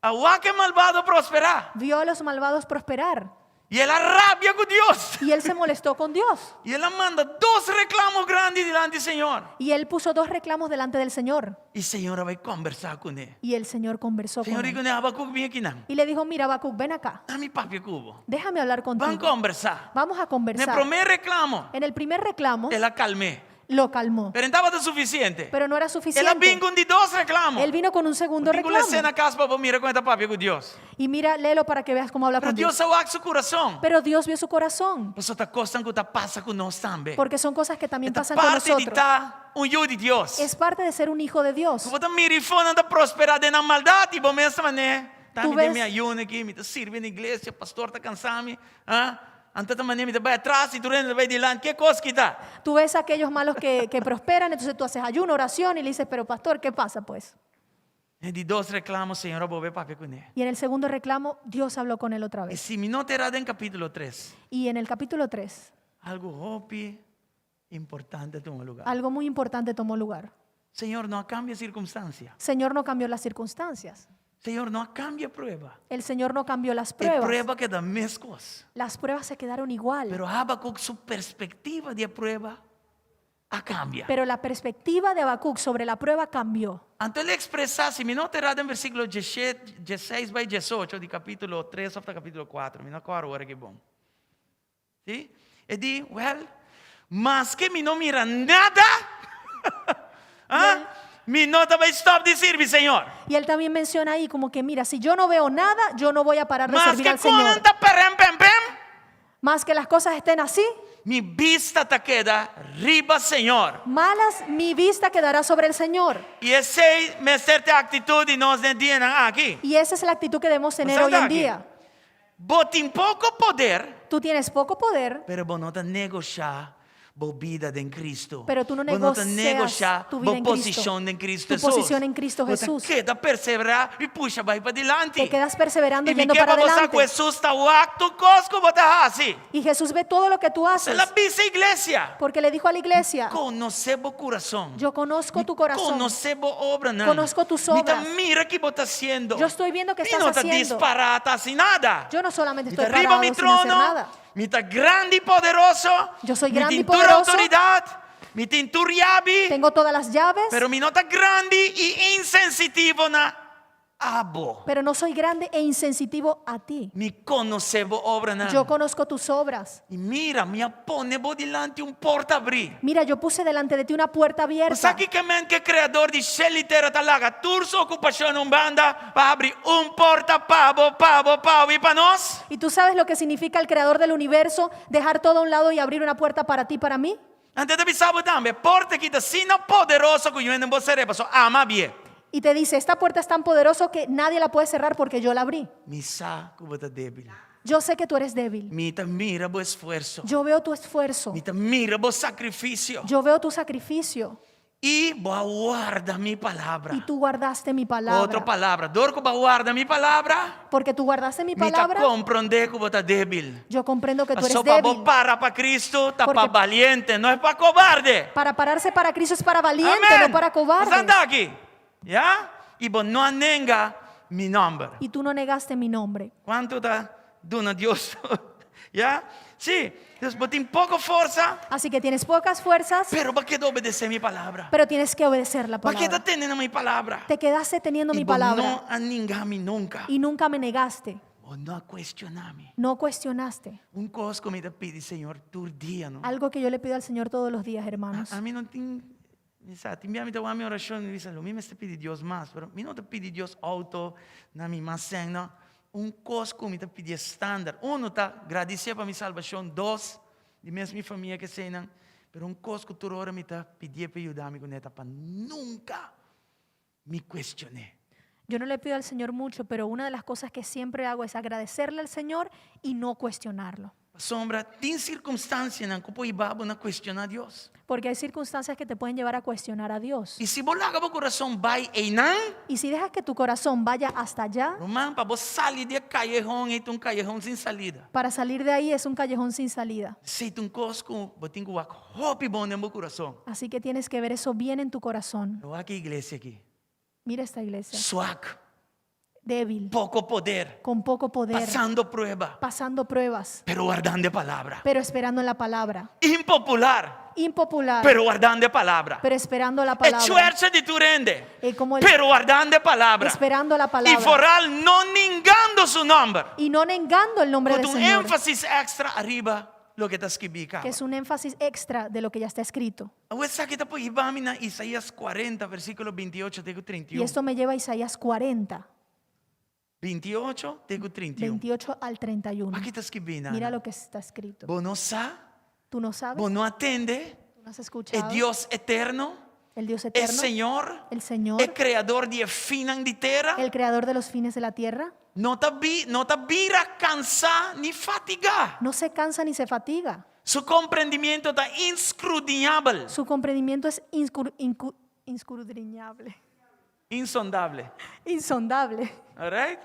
agua que malvado prosperar. vio a los malvados prosperar Y él rabia con Dios. y él se molestó con Dios. Y él manda 2 reclamos grandes delante del Señor. Y él puso 2 reclamos delante del Señor. Y el Señor va a conversar con él. Y el Señor conversó Señor, con digo, él. ne Habacuc, ven aquí, Y le dijo, mira, Habacuc, ven acá. a mi papi cubo. Déjame hablar Van a contigo. conversar. Vamos a En el conversar. primer reclamo, En el primer reclamo, él la calmé. lo calmó. Pero no estaba suficiente. Pero no era Él suficiente. vino con 2 reclamos. Él vino con un segundo Digo, la reclamo. cena casa, papá, mira cómo está papi con Dios. Y mira, léelo para que veas cómo habla Pero con Dios. Dios aguaca su corazón. Pero Dios vio su corazón. Pues otra cosa que pasa con nosotros también. Porque son cosas que también Esta pasan con parte de nosotros. estar un hijo de Dios. Es parte de ser un hijo de Dios. Como te mira y fona de prosperar de la maldad y vos me esta manera. Tú También ves- me ayuno aquí, me sirve en la iglesia, pastor está cansado. ¿Ah? Ante esta manera me te va atrás y tú le vas adelante. ¿Qué cosa que está? Tú ves a aquellos malos que prosperan, entonces tú haces ayuno, oración y le dices, pero pastor, ¿qué pasa pues? Y de 2 reclamos, Señor, voy a ver papi con él. Y en el segundo reclamo, Dios habló con él otra Y vez. si me no te en capítulo 3, Y en el capítulo 3, algo hopi importante tuvo lugar. algo muy importante tomó lugar. Señor, no cambia circunstancia. Señor no cambió las circunstancias. Señor, no cambia prueba. El Señor no cambió las Es pruebas. prueba que da mezcos. Las pruebas se quedaron igual. Pero Habacuc, su perspectiva de prueba, cambia. Pero la perspectiva de Habacuc sobre la prueba cambió. Antes de expresar, si me no te en versículo 16 by 18 de capítulo 3 hasta capítulo 4, me no acuerdo ahora que bom. ¿Sí? Y di, well, más que me no mira nada, ¿ah? Mi no te va a stop de servir, Señor. Y él también menciona ahí como que, mira, si yo no veo nada, yo no voy a parar de Más servir que al Señor. cuando perem, pem, pem, Más que las cosas estén así, mi vista te queda arriba, Señor. malas mi vista quedará sobre el Señor. Y esa es cierta actitud y nos tienen aquí. Y esa es la actitud que debemos tener O sea, hoy en aquí. día. Vos tienes poco poder, Tú tienes poco poder, pero vos no te negociar. vida em Cristo. Pero tú no Você negocias tu vida en Cristo. posição em Cristo Tu Jesus. posición en Cristo Você Jesús. queda perseverar e puxa, vai para diante. Te quedas perseverando E me yendo quer para você adelante. com Jesus está o acto cosco botar assim. Y Jesús ve todo lo que tú haces. Ela visa a igreja. Porque le dijo a la iglesia, Conocebo coração. yo conozco tu corazón. Conocebo obra, não. Conozco tus obras. Mira que você está haciendo. Yo estoy viendo que E estás não está haciendo. disparata assim nada. Yo no solamente Mita estoy arriba parado mi sin hacer trono, nada. mita grande y poderoso, Yo soy mi grande y tintura poderoso. autoridad, mi tinturiabi, Tengo todas las llaves, pero mi nota grande y insensitivo na abo. pero no soy grande e insensitivo a ti. Mi conocebo obra na. Yo conozco tus obras. Y mira, mi ponebo delante un porta abrir. Mira, yo puse delante de ti una puerta abierta. Sabe que man que creador de Shelitera talaga, turso ocupación banda para abrir un porta pavo y para nós. ¿Y tú sabes lo que significa el creador del universo dejar todo a un lado y abrir una puerta para ti, para mí? Antes de pensar también, porta que está sino poderoso que yo en vos seré, so ama bien. Y te dice, esta puerta es tan poderosa que nadie la puede cerrar porque yo la abrí. Mi sa que vos débil. Yo sé que tú eres débil. Mita mira vos esfuerzo. Yo veo tu esfuerzo. Mita mira vos sacrificio. Yo veo tu sacrificio. Y vos guarda mi palabra. Y tú guardaste mi palabra. Otra palabra. Dorco va guarda mi palabra. Porque tú guardaste mi Mita palabra. comprende que vos estás débil. Yo comprendo que tú eres Só para vos débil. para Cristo, está Porque- para valiente, no es para cobarde. Para pararse para Cristo es para valiente, Amén. no para cobarde. Vos andá aquí. ¿Ya? Y vos no anega mi nombre. Y tú no negaste mi nombre. ¿Cuánto está dando Dios? ¿Ya? Sí. Dios, vos tienes poca fuerza, Así que tienes pocas fuerzas, pero ¿para qué obedecer mi palabra? pero tienes que obedecer la ¿Para qué palabra. estás teniendo mi palabra? Te quedaste teniendo mi Y vos palabra no anegame nunca. y nunca me negaste. O no cuestioname. No cuestionaste. Un cosa que me te pide, Señor, tu día, ¿no? Algo que yo le pido al Señor todos los días, hermanos. A mí no te... Te envia mi oração e diz, lo mismo te pide Deus mais, pero mí no te pide Deus alto, na mi mais não. Um cosco me te pide estándar. Uno tá agradecer para mi salvação, dois, de mesmo minha família que sei não. Pero um cosco tu hora me te pedir para ajudar-me com neta, para nunca me questionar. Yo no le pido al Señor mucho, pero una de las cosas que siempre hago es agradecerle al Señor y no cuestionarlo. Sombra, tem circunstância na que pode babo na questionar Deus. Porque hay circunstancias que te pueden llevar a cuestionar a Dios. E se bolaga o coração vai e não, Y si dejas que tu corazón vaya hasta allá, Román, para vos salir de callejón, é um callejão sem salida. para salir de ahí es un callejón sin salida. Se tu cosco, botin com hope bom no meu coração. Así que tienes que ver eso bien en tu corazón. Eu aqui igreja aqui. Mira esta iglesia, Suaco, débil, pouco poder, con poco poder, passando prueba, pasando pruebas, pero guardando a palavra. pero esperando en la palabra. Impopular, Impopular, pero guardando a palavra. pero esperando la É palabra. chuercha de tu rende, Como el- pero guardando a palavra. esperando la E palabra. foral não negando su nome. Y no negando el nombre Com del um Señor, ênfasis extra arriba lo que está escrito. que es un énfasis extra de lo que ya está escrito. Agora sabe que está por na Isaías 40, versículo 28 até Y 31. esto me lleva a Isaías 40, 28 até 31. 28 al 31. Aqui está escrito. Mira lo que está escrito. Vos não sabe, Tú no sabes, vos não atende. tú no has É escuchado. Deus eterno, El Dios é eterno, Senhor, el Señor, é Criador de finan de terra. el creador de los fines de la tierra, Não te vira cansar nem fatigar. no se cansa ni se fatiga. Su compreendimiento está inscrutinable, Su comprendimiento es inscrutable, insondable. insondable. Alright?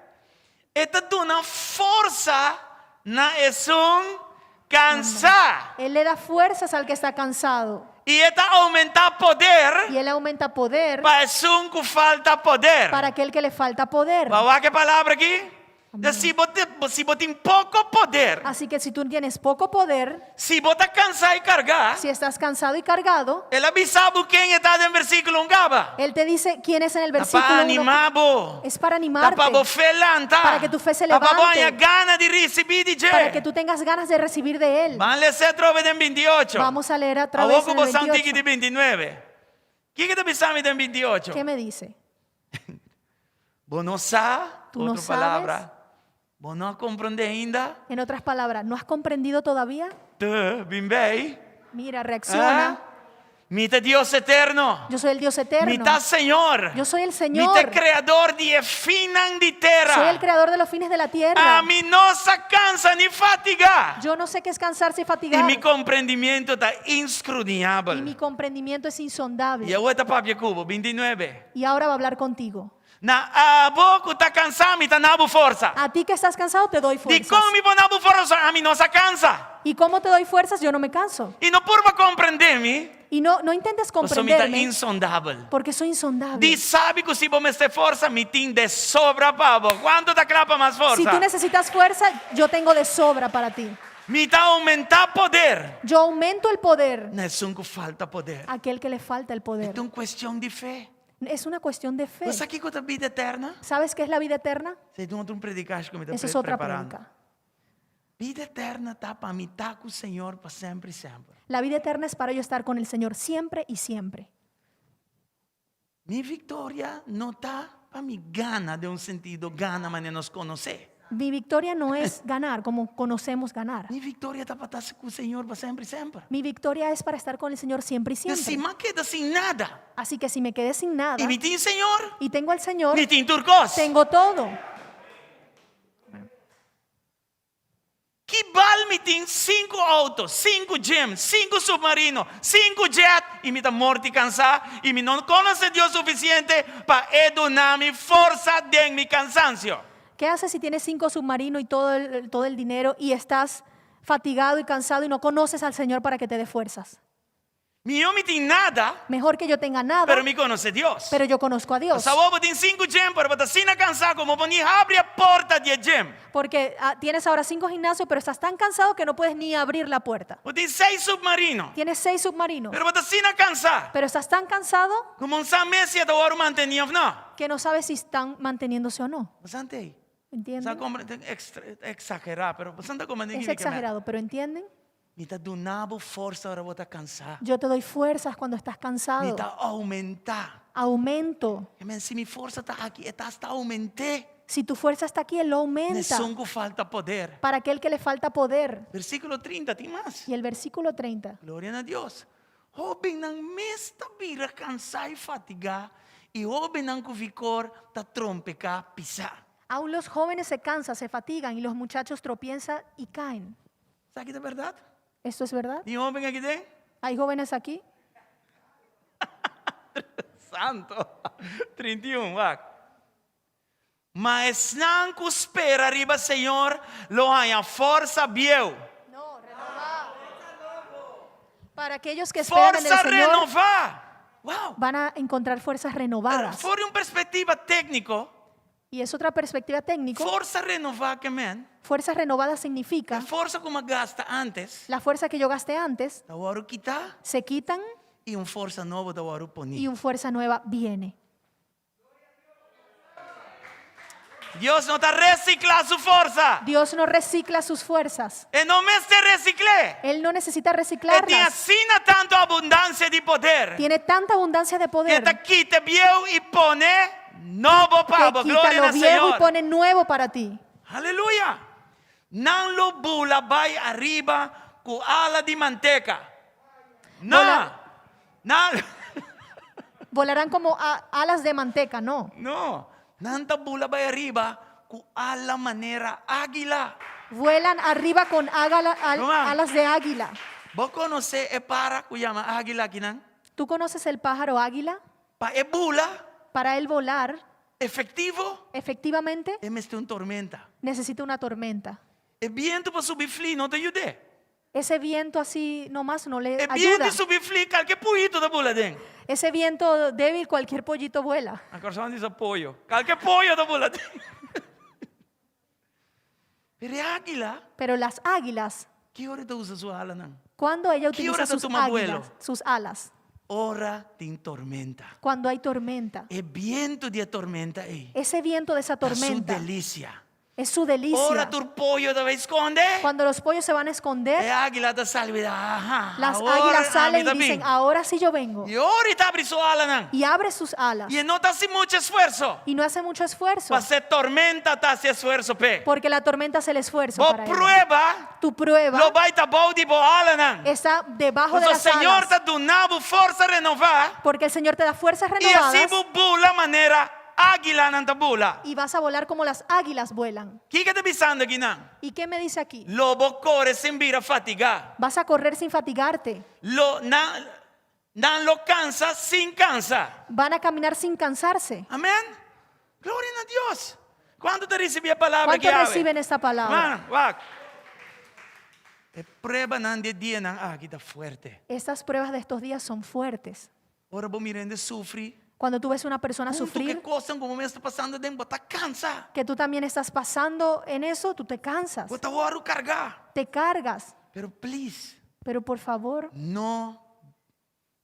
Esta é uma força na es cansar. Él le da fuerzas al que está cansado E esta aumenta poder y Él aumenta poder para um que falta poder. para aquel que le falta poder. Vamos a que palavra aqui? Se você tem pouco poder, Así que si tú tienes poco poder, se você está cansado e cargar, si estás cansado y cargado, ele avisava quem está no versículo 1 gaba. Él te dice quién es en el Para versículo 1. animar, Es para para animarte, você fe levantar, para que tu fe se para levante, você gana de receber de para que Deus. tú tengas ganas de recibir de Él. Vamos ler trove de 28. Vamos a leer a A través pouco del você antigo 28. de 29. O que está pensando em 28? ¿Qué me dice? Você não sabe, Tú no outra palavra. Você não compreende ainda. En otras palabras, ¿no has comprendido todavía? Bem bem. Mira, reacciona. Mita Dios eterno. Yo soy el Dios eterno. Mita Señor. Yo soy el Señor. Mita creador de finan de terra. Soy el creador de los fines de la tierra. A mí no se cansa ni fatiga. Yo no sé qué es cansarse y Y fatigar. mi comprendimiento está Y mi inscrutable. comprendimiento es insondable. Y ahora está Jacobo 29. Y ahora va a hablar contigo. Na aboco está cansado, me está nabo forza. A ti que estás cansado te doy Di fuerzas. como mi nabo forza, a mí no se cansa. ¿Y cómo te doy fuerzas? Yo no me canso. Y no por comprenderme, Y no intentes o sea, me está comprenderme insondable. porque soy insondable. Di sabe que si vos me esté forza, me tiene de sobra pavo. ¿Cuánto te clapa más Si tú forza? necesitas fuerza, yo tengo de sobra para ti. Me está aumentar poder. Yo aumento el poder Nessun que falta poder. a aquel que le falta el poder. Es una cuestión de fe. Es una cuestión de fe. ¿Vos sabés qué es la vida eterna? ¿Sabes qué es la vida eterna? Se tú no predicaste que me Esa está es otra preparando. prédica. Vida eterna está para mí, está con el Señor para siempre y siempre. La vida eterna es para yo estar con el Señor siempre y siempre. Mi victoria no está para mi gana de un sentido, gana manera nos conocer. Mi victoria no es ganar como conocemos ganar. Mi victoria está para estar con el Señor para siempre y siempre. Mi victoria es para estar con el Señor siempre y Si siempre. me queda sin nada, Así que si me quedé sin nada y mi tiene Señor, y tengo al Señor, mi tiene turcos. tengo todo. Que vale me tiene 5 autos, 5 gyms, 5 submarinos, 5 jets, y me está morto y cansado, y me no conoce Dios suficiente para donar mi fuerza de mi cansancio. ¿Qué haces si tienes 5 submarinos y todo el dinero y estás fatigado y cansado y no conoces al Señor para que te dé fuerzas? Mi no me tiene nada, Mejor que yo tenga nada, pero me conoce Dios. pero yo conozco a Dios. Sabor tiene 5 gyms, pero está sin cansado como poner abre a puerta de gym. Porque tienes ahora 5 gimnasios, pero estás tan cansado que no puedes ni abrir la puerta. O tiene 6 submarinos, Tienes 6 submarinos, pero está sin cansado. pero estás tan cansado Como un samesia de oro mantenido, no. que no sabes si están manteniéndose o no. Bastante ahí. ¿Entienden? Exagerar, pero bastante como Es exagerado, pero ¿entienden? Me está dando fuerza ahora vos estás cansado. Yo te doy fuerzas cuando estás Me cansado. está aumentar. Aumento. Si mi fuerza está aquí, está aumenté. Si tu fuerza está aquí, Él lo aumenta. Nessun que falta poder. Para aquel que le falta poder. Versículo 30, ¿tiene más? Y el versículo 30. Gloria a Dios. Joven nan mesta vira cansar y fatigar. Y joven nan que vicor ta trompeca pisar. Aún los jóvenes se cansan, se fatigan y los muchachos tropiezan y caen. ¿Sabes qué es verdad? ¿Esto es verdad? ¿Ni joven aquí de? ¿Hay jóvenes aquí? Santo. 31, va. Mas não que espera arriba, Senhor, lo haya força viu. No, renovar. Para aquellos que esperan en el Força Señor, renovar. Wow. van a encontrar fuerzas renovadas. Por uma perspectiva técnica, Y es otra perspectiva técnica. força renovar que man, Fuerzas renovadas significa a força como gasta antes, la fuerza que yo gasté antes, da hora quitar se quitan e força nova da hora y poner. una fuerza nueva viene. Deus não está reciclar sua força. Dios no recicla sus fuerzas. E não me se reciclé. Él no necesita E tem reciclarlas. assim tanto abundância de poder. Tiene tanta abundancia de Que poder te quita viejo e pone novo que pavo. quita Glória lo ao viejo y Senhor. pone nuevo para ti. Aleluia. Não lo bula vai arriba com ala de manteca. Não. Bola- Não. Volarán como alas de manteca, no. Não. Nanta bula vai arriba com ala maneira águila. Vuelan arriba con Toma. alas de águila. Vos conhece e para que chama águila aqui não? ¿Tú conoces el pájaro águila? Pa e bula Para él volar, efectivo efectivamente, e meste um tormenta. necesita una tormenta. E viento para subir fli não te ajude. Ese viento así nomás no le E viento ayuda. subir fli qualquer puito da bula den. Ese viento débil, cualquier pollito vuela. A coração diz apoio. Qualquer pollo da bula den. Pero águila, Pero las águilas, que hora te usa sua ala não? cuando ella ¿Qué utiliza hora se sus toma águilas, vuelo? sus alas, Hora de tormenta. cuando hay tormenta, E viento de tormenta aí. ese viento de esa A sua tormenta delícia. Es su Ora delicia. tu pollo dove esconde. Cuando los pollos se van a E esconder, águila da salve. Aha. las Ora águilas salen y amita dicen, bing. ahora sí yo vengo. E ora abre sua ala nan. Y abre sus alas. E não tá sem muito esforço. Y no hace mucho esfuerzo. Para ser tormenta tá sem esforço pe. Porque la tormenta hace el esfuerzo Bo para ella. prueba. Tu prueba Lo vai tá bom de boa ala nan. está debajo de O las Senhor alas. tá donando força renovar. Porque el Señor te da fuerzas E assim renovadas bula maneira águila nan tá bula. y vas a volar como las águilas vuelan. Que tá pensando aqui nan? ¿Y qué me dice aquí? Lobo corre sem vir a fatigar. Vas a correr sin fatigarte. Não lo cansa sem cansa. Van a caminar sin cansarse. Amém? Glória a Deus. Quando te recebi a palavra que ¿Cuántos abre? reciben esta palabra? Mano, wag. E prueba nan de dia nan aqui tá forte. Estas pruebas de estos días son fuertes. Ora vou mirando sofrer. Cuando tú ves a una persona Que sufrir, coisa como está passando dentro, tá cansa. que tú también estás pasando en eso, tú te cansas, Bota hora cargar. te cargas. Pero please, Pero por favor, não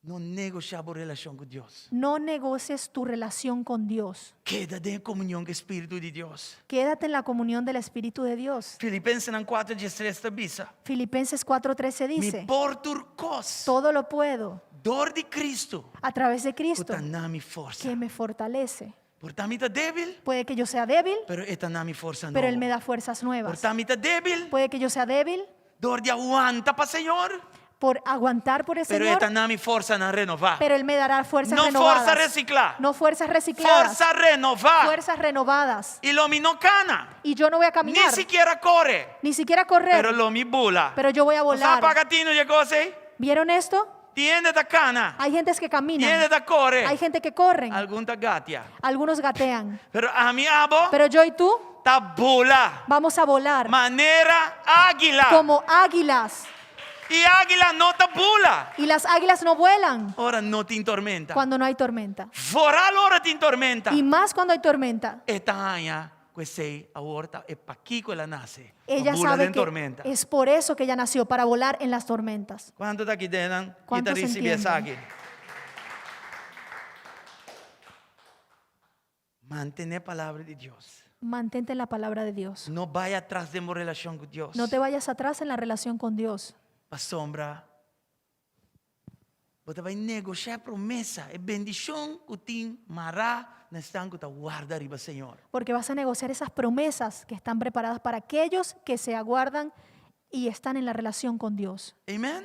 negociar a relação com Deus. no negocies tu relación con Dios. Queda em comunhão com o Espírito de Deus. Quédate en la comunión del Espíritu de Dios. Filipenses 4:13 avisa. Filipenses 4:13 Me dice, portur cos. todo lo puedo Dor de Cristo. a través de Cristo Puta na mi força. que me fortalece. Portanto, está débil, Puede que yo sea débil, pero esta na mi força pero Él não. me da fuerzas nuevas. Portanto, está débil, Puede que yo sea débil dor de aguanta para Senhor, por aguantar por el pero Señor, esta na mi força na renovar. pero Él me dará fuerzas Não renovadas. força reciclar, No fuerzas recicladas, força renovar. fuerzas renovadas. E lo mi no cana, Y yo no voy a ni caminar, siquiera corre, ni siquiera pero correr, lo mi bula. pero yo voy a Sa volar. pagatino de cose, ¿Vieron esto? tiende da cana, Hay gentes que tiende caminan, da corre, hay gente que corren, algun da gatia. algunos gatean, Pero a mi abo, pero yo y tú ta bula, vamos a volar manera águila. como águilas. E águila não ta bula. Y las águilas no vuelan Ora não te tormenta. cuando no hay tormenta. Foral ora te tormenta. Y más cuando hay tormenta. Esta aña, pues sei, ahorita, é pa Kiko ela nasce. Ella bula sabe den que tormenta. es por eso que ella nació, para volar en las tormentas. Quanto tá aqui dentro? Que ¿Cuántos tá recebendo essa entienden? aqui? Mantém a palavra de Deus. Mantente en la palabra de Dios. Não vai atrás de uma relação com Deus. No te vayas atrás en la relación con Dios. Pa sombra. Você vai negociar promessa. É bendição que tem mará na estão que tá guarda arriba, Senhor. Porque vas a negociar esas promesas que están preparadas para aquellos que se aguardan y están en la relación con Dios. Amém?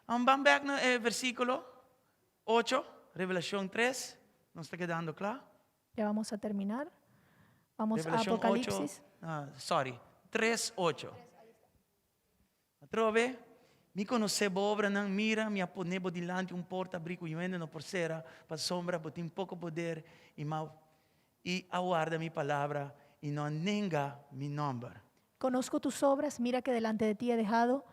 Vamos back no versículo 8, Revelación 3. ¿No está quedando claro? Ya vamos a terminar. Vamos a Revelación Apocalipsis. 3, 8. Trove, me conhece obra não mira, me aponebo dilante porta, abrigo e no porcera, para sombra, botem pouco poder e aguarda mi palavra e não nenga mi nome. Conozco tus obras, mira que delante de ti he dejado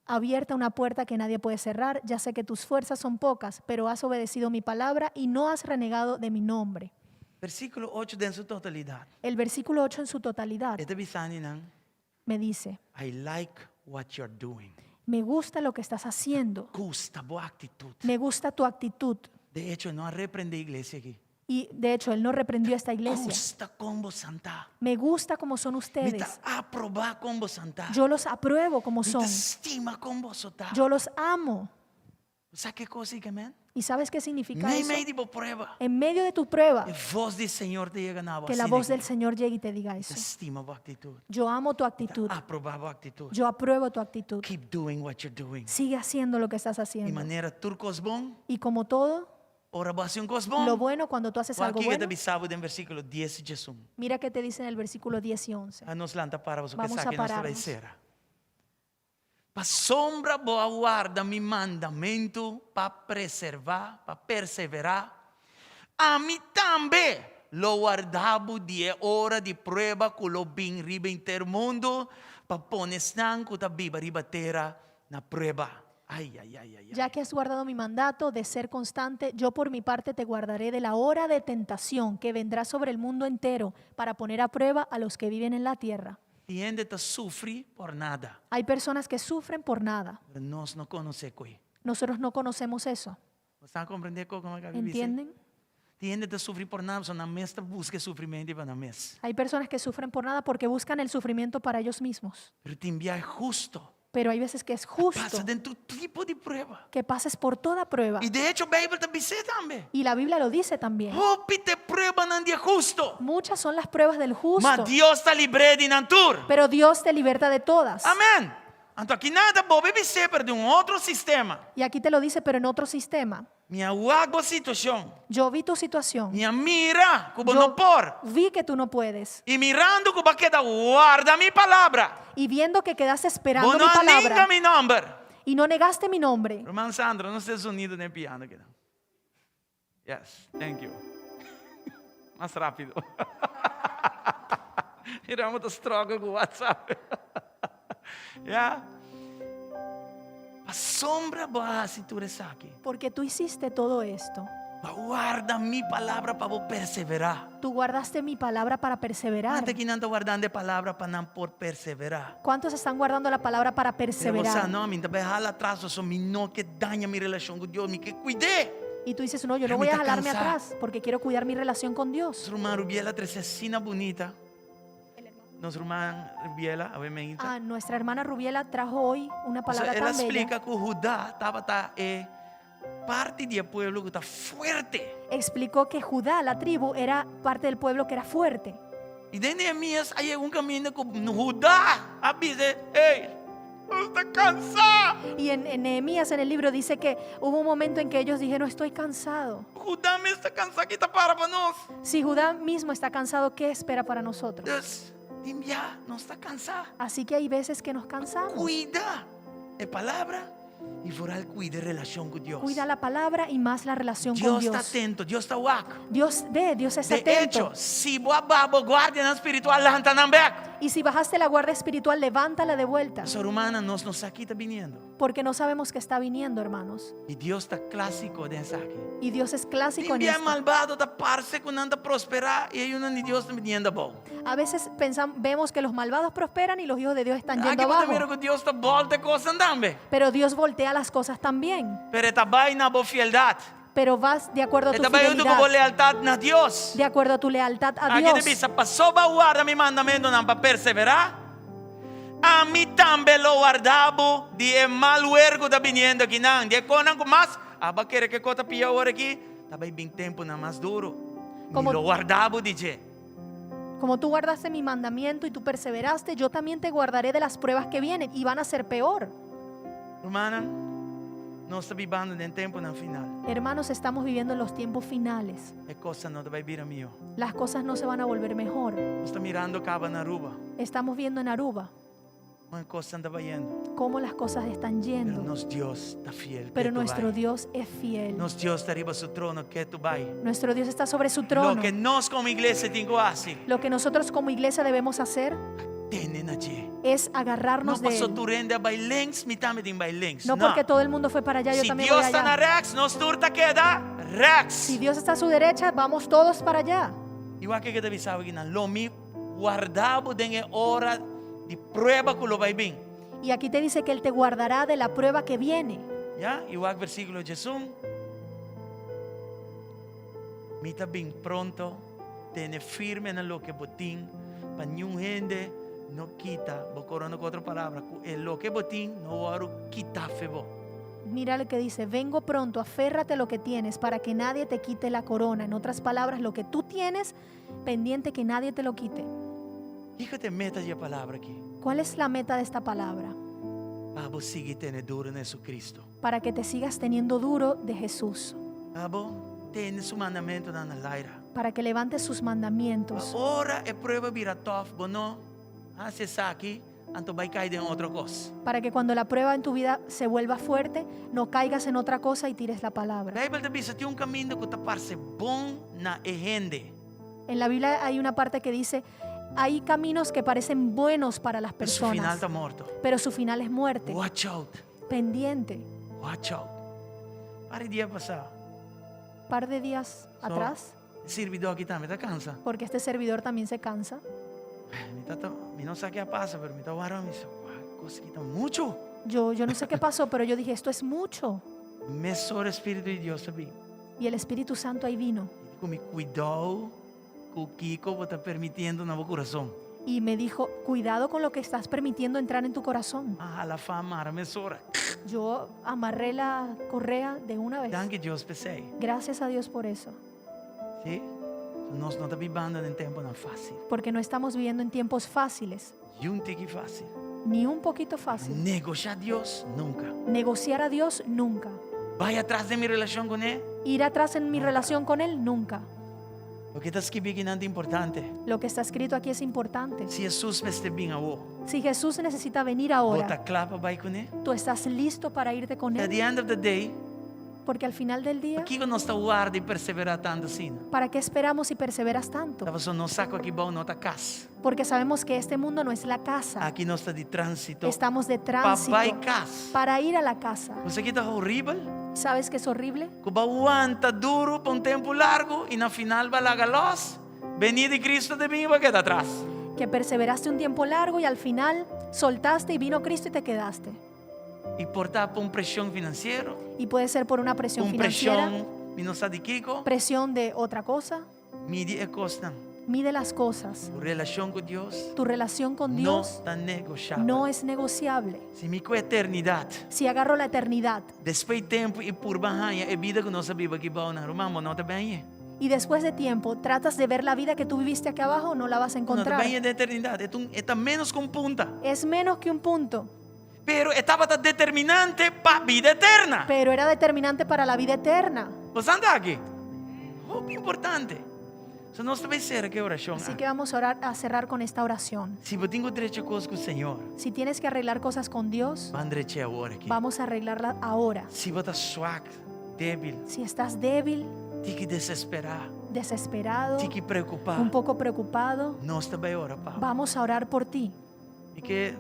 abierta una puerta que nadie puede cerrar. Ya sé que tus fuerzas son pocas, pero has obedecido mi palabra y no has renegado de mi nombre. Versículo 8 en su totalidad. El versículo 8 en su totalidad Esta bisani nang, me dice, I like what you're doing. me gusta lo que estás haciendo, Gusta, boa actitud. me gusta tu actitud. De hecho, no reprende iglesia aquí. Y de hecho, él no reprendió a esta iglesia. Gusta como santa. Me gusta como son Me ustedes. aproba como santa. Yo los apruebo como Me son. estima como sota. Yo los amo. ¿Sabe qué cosa que men? ¿Y sabes qué significa Nem eso? meio de prueba. En medio de tu prueba, A voz do Senhor te chega na voz. que la voz del Señor llegue y te diga eso. Estima a actitud. Yo amo tu actitud. Aproba a actitud. Yo apruebo tu actitud. Keep doing what you're doing. Sigue haciendo lo que estás De haciendo. maneira turcos bom, Y como todo, oração cos bom. lo bueno, cuando tú haces algo Aqui que bueno, te bisabo em versículo 10 e 11. mira que te dice en el versículo 10 y 11. A nos lanta para vos que Vamos a saque nossa pararnos. leicera. Pa sombra boa guarda mi mandamento para preservar, para perseverar. A mim também lo guardavo de hora de prueba que lo bin riba intermundo para poner stanco da biba riba terra na prueba. Ay, ay, ay, ay, ay. Ya que has guardado mi mandato de ser constante, yo por mi parte te guardaré de la hora de tentación que vendrá sobre el mundo entero para poner a prueba a los que viven en la tierra. E ainda te sofre por nada. Hay personas que sufren por nada. Pero nós não conhecemos. Nosotros no conocemos eso. Você está compreendendo como é que a Bíblia diz? ¿Entienden? Tiende a sofrer por nada, só na mesa busca sofrimento e vai na mesa. Hay personas que sufren por nada porque buscan el sufrimiento para ellos mismos. Pero te envia é justo. Pero hay veces que es justo Passa dentro do tipo de prueba. que pases por toda prueba. E de hecho, a Bíblia também diz também. Y la Biblia lo dice también. Hope te prueba não é justo. Muchas son las pruebas del justo, Mas Deus está livre de natura. pero Dios te liberta de todas. Amém. Então aqui nada bom, bebe sempre de outro sistema. Y aquí te lo dice, pero en otro sistema. Minha água situação. Yo vi tu situación. Minha mira, como Yo não por. vi que tú no puedes. E mirando como queda, guarda minha palavra. Y viendo que quedaste esperando Vou mi não nega palabra meu nome. y no negaste mi nombre. Irmã Sandra, nos Estados Unidos nem piano aqui não. Yes, thank you. Mais rápido. Iramos das trocas com o WhatsApp. Yeah. A sombra boa se tu aqui. Porque tú hiciste todo esto. Guarda minha palavra para vos perseverar. Tú guardaste mi palabra para perseverar. Quanto que não está guardando a palavra para não por perseverar? ¿Cuántos están guardando la palabra para Pero você perseverar? não, me vai jalar atrás, só me não que daña minha relação com Deus, me que cuide. Y tú dices, no, yo Pero no voy a me está jalarme cansada. atrás porque quiero cuidar mi relación con Dios. Nossa irmã Rubiela trouxe sina bonita. Nossa irmã Rubiela, obviamente. Nuestra hermana Rubiela trajo hoy una palabra Ela tan bella. explica que o Judá estava parte do povo que está forte. Explicó que Judá, la tribu, era parte del pueblo que era fuerte. E de Neemias aí caminho com Judá avisa, ei, está cansado. Y en Nehemías, en el libro, dice que hubo un momento en que ellos dijeron, estoy cansado. Judá me está cansado, que está para nós. Si Judá mismo está cansado, ¿qué espera para nosotros? Deus, já não está cansado. Así que hay veces que nos cansamos. Cuida a palavra e foral cuida a relação com Deus. Cuida la palabra y más la relación con Deus Dios. está atento, Deus está waco. Dios ve, Dios es De atento. hecho, se boa babo guarda na espiritual lá está na beca. Y si bajaste la guardia espiritual, levántala de vuelta. A ser humana nos aqui está viniendo. Porque no sabemos que está viniendo, hermanos. E Deus está clássico dessa aqui. Y Dios es clásico en Ninguém é esto. malvado da parce quando anda prosperar e aí o de Deus está viniendo bom. A veces vemos que los malvados prosperan y los hijos de Dios están Aqui yendo você abajo. mira que Deus está volta coisa andando. Pero Dios voltea las cosas también. Pero está bem na boa fialdade. Pero vas de acuerdo a tu Está bem com boa fidelidad, lealdade na Deus. de acuerdo a tu lealtad a Aqui te Dios. diz, passou a guardar meu mandamento não para perseverar. A mim também lo guardavo de mal ergo da viniendo aqui não. De conan com mais, aba querer que cota pia hora aqui. Tá bem tempo na mais duro. Como- Me lo guardavo dije. Como tú guardaste mi mandamiento y tú perseveraste, yo también te guardaré de las pruebas que vienen y van a ser peor. Hermana, nós está vivendo em tempo no final. Hermanos, estamos viviendo en los tiempos finales. É coisa não vai vir a mim. Las cosas no se van a volver mejor. Nós está mirando cava na Aruba. Estamos viendo en Aruba Uma coisa anda vaindo. cómo las cosas están Pero yendo. nosso Deus está fiel. Pero que tu nuestro vai. Dios es fiel. Nosso Deus está arriba do seu trono que tu vai. Nuestro Dios está sobre su trono. Lo que nós como igreja temos que fazer. Lo que nosotros como iglesia debemos hacer Tenen allí. es agarrarnos Não de passou Él. tu rende a bailens, me também tem bailens. No porque todo el mundo fue para allá, yo Se también voy Deus está na allá. Rex, nós turta queda Rex. Si Dios está a su derecha, vamos todos para allá. Igual que te avisava que não, lo me guardava de hora de prueba que lo vai bem. Y aquí te dice que Él te guardará de la prueba que viene. Ya, igual versículo de Jesús. Mita bem pronto, tene firme en lo que botín, para nenhum gente no quita, vou corando com outra palavra, lo que botín no oro quita febo. Mira lo que dice, vengo pronto, aférrate a lo que tienes para que nadie te quite la corona. En otras palabras, lo que tú tienes, pendiente que nadie te lo quite. Fíjate, meta de palavra aqui. ¿Cuál es la meta de esta palabra? Abo sigue tendo duro en Jesucristo. Para que te sigas teniendo duro de Jesús. Abo tem su mandamento na laira. Para que levantes sus mandamientos. Ora é prova vira tof, bono. Se aqui, anto vai cair em outra coisa. Para que cuando la prueba en tu vida se vuelva fuerte, no caigas en otra cosa y tires la palabra. Bíblia te diz, tem caminho que te parece bom na gente. En la Biblia hay una parte que dice, hay caminos que parecen buenos para las Mas o final personas, está morto. pero su final es muerte. Watch out. Pendiente. Watch out. Para dia passar. Par de días atrás, Servidor aqui também, está cansa. porque este servidor también se cansa. Me não sei o que passa, mas me está guardando. Coisa que está muito. Yo no sé qué pasó, pero yo dije, esto es mucho. Mesor Espírito de Deus também. Y el Espíritu Santo ahí vino. Com cuidado com o Kiko está permitindo no meu coração. Y me dijo, cuidado con lo que estás permitiendo entrar en tu corazón. Ah, la fama, a mesora. Yo amarré la correa de una vez. Dank je Deus por isso. Gracias a Dios por eso. Sim? Nós não estamos vivendo em tempo não fácil. Porque no estamos viviendo en tiempos fáciles, Junto que fácil. ni un poquito fácil. Negociar Deus nunca. Negociar a Dios, nunca. Vai atrás de minha relação com Ele. Ir atrás en mi relación con Él, nunca. O que está escrito aqui é importante. Lo que está escrito aquí es importante. Se Jesus me está bem agora, Si Jesús necesita venir bota ahora, clava vai com Ele. tú estás listo para irte con At Él. the end of the day, Porque al final del día, aqui não está guarda e perseverar tanto assim. ¿para qué esperamos y perseveras tanto? Estava só não saco aqui bom não está casa. Porque sabemos que este mundo no es la casa. Aqui não está de trânsito. Estamos de tránsito Papai casa. para ir a la casa. Você aqui está horrível. ¿Sabes qué es horrible? Que vai aguanta duro por tempo largo e na final vai largar los. Venir de Cristo de mim vai quedar atrás. Que perseveraste un tiempo largo y al final soltaste y vino Cristo y te quedaste. E portar por pressão financeira, Y puede ser por una presión financiera, pressão e não sabe de Kiko, presión de otra cosa. mide e costa. Mide las cosas. A relação com Deus Tu relación con não Dios está negociável. no es negociable. Se me com a eternidade, Si agarro la eternidad depois de tempo e por barranha, é vida que nós sabemos aqui bom na Roma, não está bem. y después de tiempo tratas de ver la vida que tú viviste aquí abajo, no la vas a Não está encontrar. bem da eternidade, é menos com punta. Es menos que un punto, Pero estava determinante para a vida eterna. pero era determinante para la vida eterna. Você anda aqui? Muito importante. Se nós também ser aqui oração. Así que vamos a orar, a cerrar con esta oración. Se eu tenho direito com o Senhor, Si tienes que arreglar cosas con Dios, vai direito agora aqui. vamos a arreglarla ahora. Se você está fraco, débil, Si estás débil, tem que desesperar, desesperado, tem que preocupar. un poco preocupado, Nós também ora, Pai. vamos a orar por ti. E que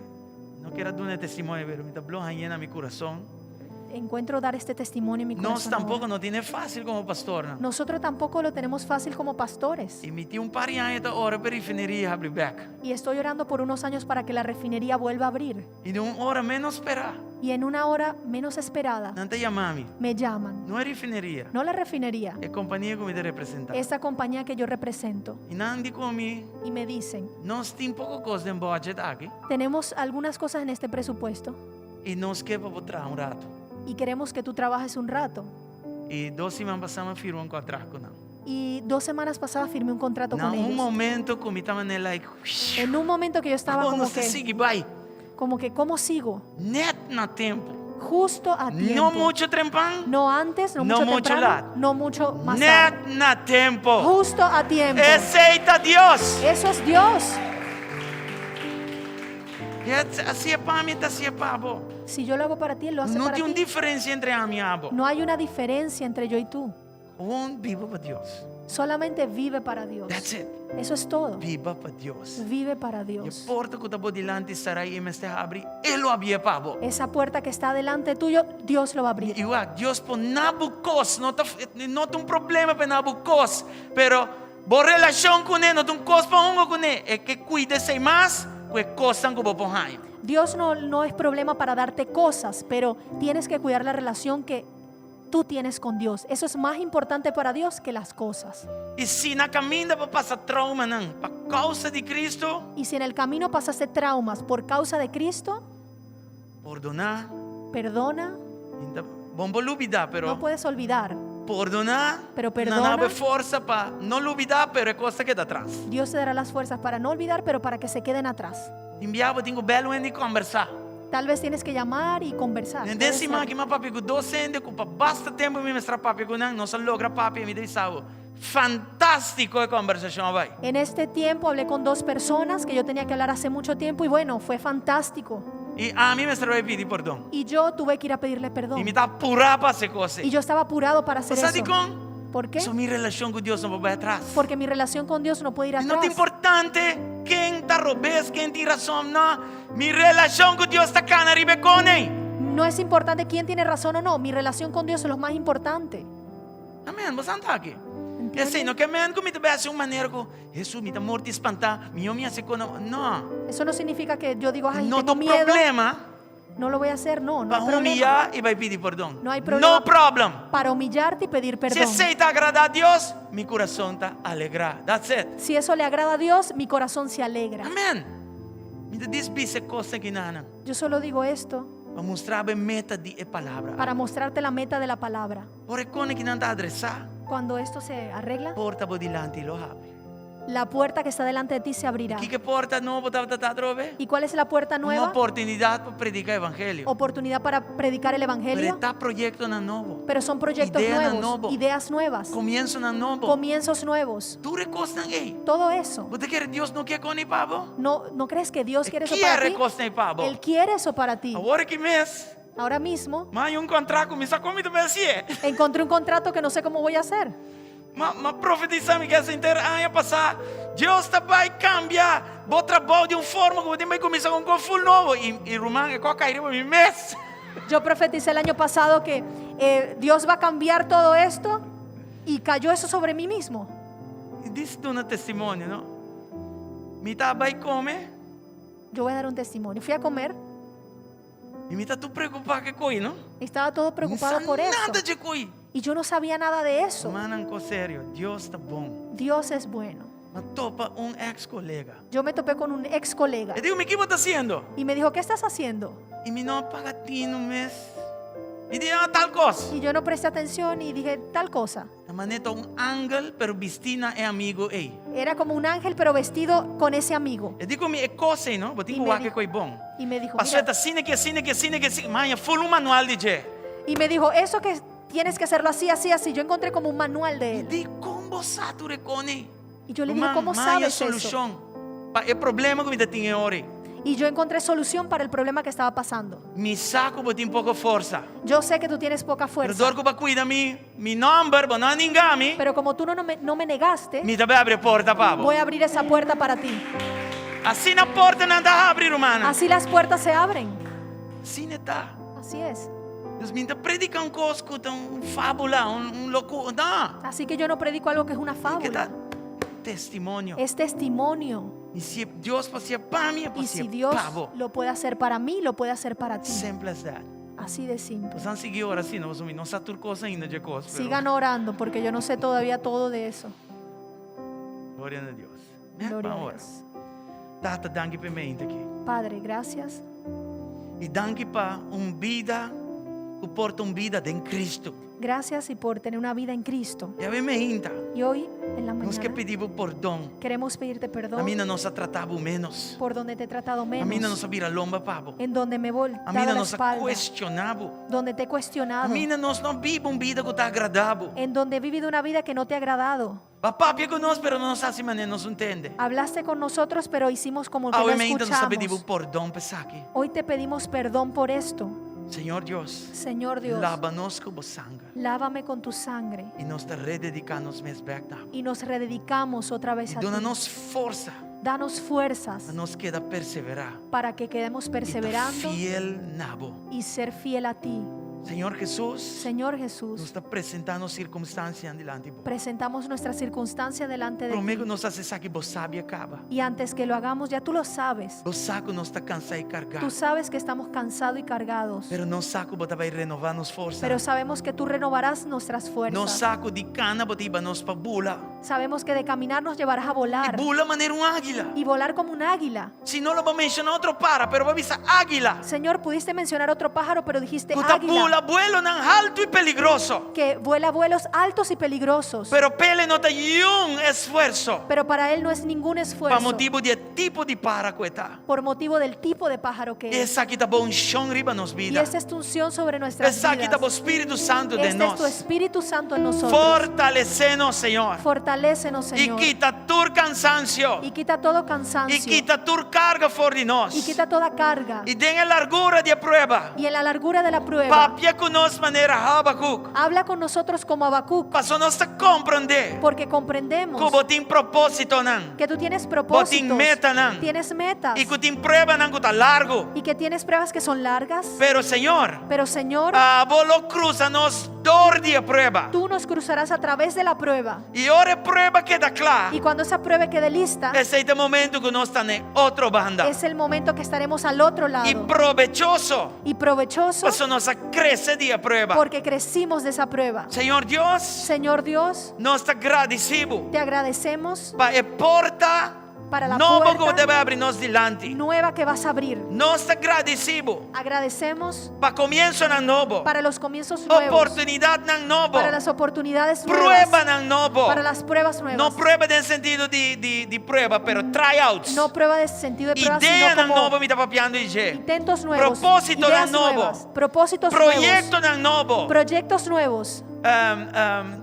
não quero dar um testemunho, pero me está blowing no meu coração. Encuentro dar este testimonio en mi Nós corazón. tampouco ahora. não tiene fácil como pastor, não. Nosotros tampoco lo tenemos fácil como pastores. E me tinha par de anos da hora para a refineria abrir back. Y estoy orando por unos años para que la refinería vuelva a abrir. E de uma hora menos esperar. Y en una hora menos esperada Não te chamame. me llaman. Não é refineria. No la refinería, É companhia que me te representa. esta compañía que yo represento. E não de comigo. Y me dicen, Nós temos pouco coisa em budget aqui. tenemos algunas cosas en este presupuesto E nós queremos botar rato. y queremos que tú trabajes un rato. E 2 semanas passamos firmou contrato com ela. Y 2 semanas pasadas firmé un contrato con Em ellos. momento como estava nela, like, En un momento que yo estaba como como se que, sigue, vai. ¿cómo sigo? Net na tempo. Justo a tiempo. Não muito trempão. No antes, no No mucho mucho temprano, lado. no mucho más tarde. Net na tempo. Justo a tiempo. Aceita Deus. Eso es Dios. Assim é para mim, assim é para você. Si yo lo hago para ti, Él lo hace Não para tem uma ti. diferença entre a minha e a você. No hay una diferencia entre yo y tú. Viva para Deus. Solamente vive para Dios. That's it. Eso es todo. Viva para Deus. Vive para E a Dios. porta que está por delante estará aí, mas está abre, Ele o abria para você. Esa puerta que está delante tuyo, Dios lo va a abrir. E Deus por nabucos, não tem problema para nabucos, pero boa relação com Ele, não tem coisa para um com Ele, é que cuide-se mais, que coisa que você põe. Dios no es problema para darte cosas, pero tienes que cuidar la relación que tú tienes con Dios. Eso es más importante para Dios que las cosas. E se na caminhada para passar trauma, não, para causa de Cristo, Y si en el camino pasaste traumas por causa de Cristo, perdonar, perdona. vamos olvidar, pero No puedes olvidar. perdonar, Pero não perdona. há força para não olvidar, pero é coisa que está atrás. Dios te dará las fuerzas para no olvidar, pero para que se queden atrás. Enviava, tenho belo em conversar. Tal vez tienes que llamar y conversar. Puede ser. Nesse que meu papi com docente, com basta tempo me mostrar papi com não se logra papi me diz algo. Fantástico a conversação vai. En este tiempo hablé con 2 personas que yo tenía que hablar hace mucho tiempo y bueno, fue fantástico. E a mim me vai pedir perdão. Y yo tuve que ir a pedirle E perdón. me está apurado para fazer coisa. Y yo estaba apurado para hacer Sabe eso. como? ¿Por qué? Isso minha relação com Deus não vai atrás. Porque mi relación con Dios no puede ir E não é atrás. importante quem está robês, quem tem razão, não. Minha relação com Deus está cá na riba com Ele. No es importante quién tiene razón o no. Mi relación con Dios es lo más importante. Amém, você não está aqui. E ¿Entiendes? assim, não que amém, como te vai uma maneira que Jesus me está morto espantar, me me hace não. Eso no significa que yo digo, ay, Não tengo tem miedo. problema. No lo voy a hacer, no Para hay problema. humilhar e vai pedir perdão. No hay problema. No problem. Para humillarte y pedir Se perdón. aceita agradar a Deus, meu coração está alegrar. That's it. Si eso le agrada a Dios, mi corazón se alegra. Amen. Minta dispisa coisa que nana. Yo solo digo esto Para mostrar a meta de palavra. para mostrarte la meta de la palabra. Por quando que não está adressar, Cuando esto se arregla, porta por delante e lo abre. la puerta que está delante de ti se abrirá. Que porta nova está trove? ¿Y cuál es la puerta Uma nueva? oportunidade para predicar o evangelho. Oportunidad para predicar el Pero evangelio. está projeto na novo. Pero son proyectos Idea nuevos, novo. ideas nuevas, Comienzo na novo. comienzos nuevos. Tu recostas aí. Todo eso. Você quer Deus não quer com nem pavo? ¿No crees que Dios quiere eso para Quer ti? recostar em pavo. Él quiere eso para ti. Agora que mês, Ahora mismo mas contrato me sacou muito bem assim. encontré un contrato que no sé cómo voy a hacer. Mas profetizamos que essa inteira ano passar, Deus vai cambiar o trabalho de uma forma que você vai começar com um full novo. E Romano, qual cairia para mim mês? Yo profeticé el año pasado que Dios va a cambiar todo esto y cayó eso sobre mí mismo. E disse tu no testemunho, não? Me tá vai comer, Yo voy a dar un testimonio. Fui a comer e me tá tu preocupado que coi, não? y estaba todo preocupado Não por eso. nada de coi. Y yo no sabía nada de eso. Mano, sério, Deus está bom. Dios es bueno. Mas topa ex-colega. Yo me topé con un ex colega Eu digo, ¿qué você está haciendo? y me dijo, ¿qué estás haciendo? E me não paga ti no mês. E digo, tal coisa. Y yo no presté atención y dije tal cosa. A maneta ángel, pero vestina é amigo ei. Era como un ángel pero vestido con ese amigo. Eu digo, me coisa, não? Vou ter que me guardar dijo- coi bom. Y me dijo, Pastor, mira, está assim, Manha, full manual de Jé. y me dijo, eso que tienes que hacerlo así, así, así. Yo encontré como un manual de E él. digo, como você recone? Y yo le dije, ¿cómo Manha sabes eso? solução. Para o problema que me tem ore. Y yo encontré solución para el problema que estaba pasando. Me saco, vou ter pouca força. Yo sé que tú tienes poca Pero fuerza, dorco para cuidar mi number, vou não engame. pero como tú no me negaste, Me também abre a porta, pavo. voy a abrir esa puerta para ti. Assim na porta não dá abrir, humana. Así las puertas se abren. Assim está. Así es. Deus me predica coisa, fábula, loucura. Não. Así que yo no predico algo que es una Que tá fábula. testemunho. Es testimonio. E se Deus fazia para mim, Y si fazia Dios pavo. lo puede hacer para mí, lo puede hacer para ti. Simple as that. Así de simple. Você não seguiu ora assim, não sabe tudo coisa ainda de coisa. Sigan orando porque yo no sé todavía todo de eso. Glória a Deus. Gloria a Ora. Dios. Tata, danke para mim aqui. Padre, gracias. E danke para vida, que porta vida em Cristo. Gracias y por tener una vida en Cristo. E a mim ainda. Y hoy, en la Nós que mañana, pedimos perdão. queremos pedirte A perdón mim não se tratava menos. por donde te he tratado A mim não menos, se vira lomba, pavo. en donde me he A mim volteado la não se espalda, questionava. donde te he A cuestionado, mim não vive uma vida que está agradável. en donde he vivido una vida que no te ha agradado. Papá, pia conosco, pero não sabe maneira, não entende. Hablaste con nosotros, pero hicimos como que no Hoy ainda não sabe escuchamos. perdão para aqui. Hoy te pedimos perdón por esto. Senhor Deus, Señor Dios, lava-nos com o sangue lávame con tu sangre e nos rededicamos mais back now. y nos rededicamos otra vez E a ti. dona-nos força Danos fuerzas a nos queda perseverar. para que quedemos E tá perseverando fiel nabo. y ser fiel a ti. Senhor Jesus, Señor nos Jesús, está apresentando circunstâncias delante de vós. presentamos nuestra circunstancia delante de Prometo ti. nos acessar que vos sabe acaba. Y antes que lo hagamos, ya tú lo sabes. O saco nos está cansado e cargado. Tú sabes que estamos cansados y cargados. Pero no saco bota vai renovar nos força. Pero sabemos que tú renovarás nuestras No fuerzas. saco de cana bota iba nos pa bula. Sabemos que de caminar nos llevarás a E volar. bula maneira um águila. Y volar como un águila. Se não, vou mencionar outro pero vai avisar águila. Señor, pudiste mencionar otro pájaro, pero dijiste Puta águila. bula, vuelo não alto e peligroso. Que vuela vuelos altos y peligrosos. Pero pele não tem esforço. Pero para él no es ningún Para esfuerzo. motivo de tipo de paraqueta. Por motivo del tipo de pájaro que es. Essa aqui tá bom chão riba nos Y vida. esta es tu unción sobre nuestras Essa aqui tá bom vidas. Espírito Santo de Este es tu nós. Espíritu Santo en nosotros. Fortalecendo, Senhor. Fortalécenos, E Señor. quita tu cansancio. Y quita todo E cansancio. quita tu carga fora de nós. Y quita toda carga. E dê a largura de prueba. Y en la largura de la prueba, Papia conosco maneira Habacuc. habla con nosotros como Habacuc, Para nós compreender porque comprendemos que tem propósito não. que tú tienes Botín propósitos, meta não. tienes metas E que tem prueba não que está largo. y que tienes pruebas que son largas. Pero Senhor, Pero Señor, bolo cruza nos redor de prueba. Tú nos cruzarás a través de la prueba. E ora a prueba queda clara. Y cuando esa prueba quede lista, Esse é o momento que nós estamos em outra banda. es el momento que estaremos al otro E lado. provechoso. Y provechoso Para nossa crescer de prueba. porque crecimos de esa prueba. Senhor Deus, Señor Dios, nós estamos agradecidos te agradecemos para a porta para la nova que puerta deve abrir nos delante. nueva que vas a abrir. Nós estamos agradecidos Agradecemos para começo na novo. para los comienzos nuevos, Oportunidade na novo. para las oportunidades Prueba nuevas, na novo. para las pruebas Não nuevas. prueba no sentido de prueba, pero tryouts. No prueba de sentido de prueba, Ideia na sino novo como me está papiando e G. intentos nuevos, Propósito ideas de nuevo. nuevas, propósitos Projeto nuevos, na novo. proyectos nuevos,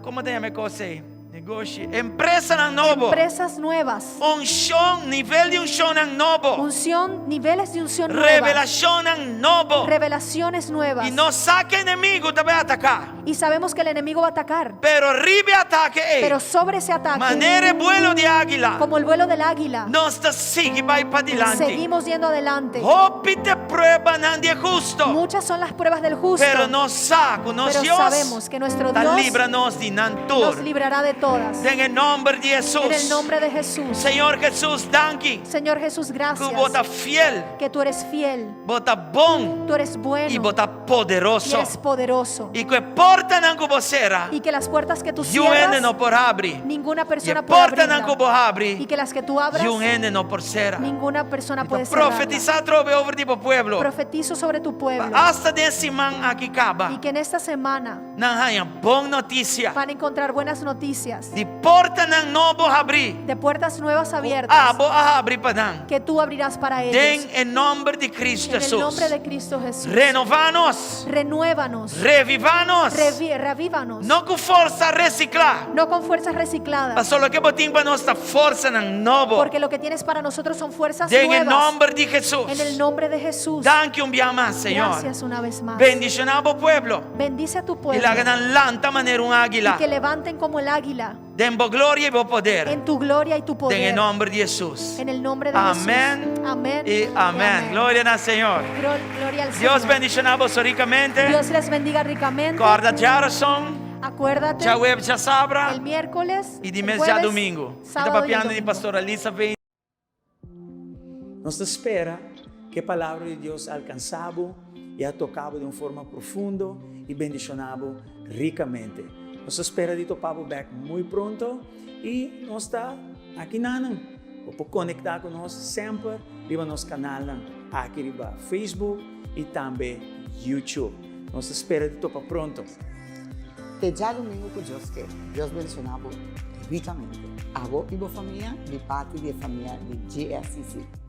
Como te chama coisa? Negócio. Empresa na novo. empresas nuevas, Unção, nível de unção na novo. unción, niveles de unción nueva, Revelação na novo. revelaciones nuevas. E não saque inimigo também atacar. Y sabemos que el enemigo va a atacar, Pero ribe ataque, pero sobre ese ataque, maneira vuelo de águila. como el vuelo del águila, Nós te sigue vai para adelante. seguimos yendo adelante. Opte prueba não é justo. Muchas son las pruebas del justo, Pero nos saco, nos pero Dios. sabemos que nuestro Dios Líbranos de nos Nantur. librará de todas. En el nombre de Jesús. En el nombre de Jesús. Señor Jesús, danke. Señor Jesús, Que gracias bota fiel, que tú eres fiel, bota bom tú eres bueno y bota y poderoso. eres poderoso. Y que porta não que você era. Y que las puertas que tú E um ende não cierras, por abrir. ninguna E persona puede porta não que abrirla. vou abrir. Y que las que tú abras, E um ende não por ser. ninguna persona puede cerrarla. Profetizar trove over tipo pueblo. Profetizo sobre tu pueblo Hasta desse man aqui acaba. y que en esta semana Não há bom notícia. van a encontrar buenas noticias De porta não novo abrir. de puertas nuevas abiertas Ah, vou abrir para não. que tú abrirás para ellos. Den em nome de Cristo En el Jesus. nombre de Cristo Jesús. Renovanos. Renuévanos, Revivanos. revívanos, Não com força reciclar. no con fuerzas recicladas, Mas só que botim para nossa força não novo. porque lo que tienes para nosotros son fuerzas Den em nuevas. nome de Jesus. En el nombre de Jesús. Danke um dia mais, Senhor. Gracias una vez más. Bendicionamos o pueblo. Bendice a tu E pueblo la ganan lanta maneira águila. y que levanten como el águila Den bo glória e bo poder. en tu gloria y tu Den poder. em nome de Jesus. En el nombre de Amén. Jesús. Amén. E amém. Glória ao Senhor. Gloria al Deus Señor. bendicionamos ricamente. Dios les bendiga ricamente. Guarda Jarson. Acuérdate, Já web já sabra. el miércoles E de el mês já jueves, domingo. Está sábado y el papiando de domingo. pastora Lisa vem. Nos espera que a palavra de Deus alcançava e a tocava de uma forma profunda e bendicionava ricamente. Nos espera de topar back muito pronto e nós está aqui nanam. Ou conectar conosco sempre riba nosso canal aqui riba Facebook e também YouTube. Nos espera de topar pronto. Te já domingo com Deus quer. Deus bendicionava ricamente. A vós e a família de parte da família de GSCC.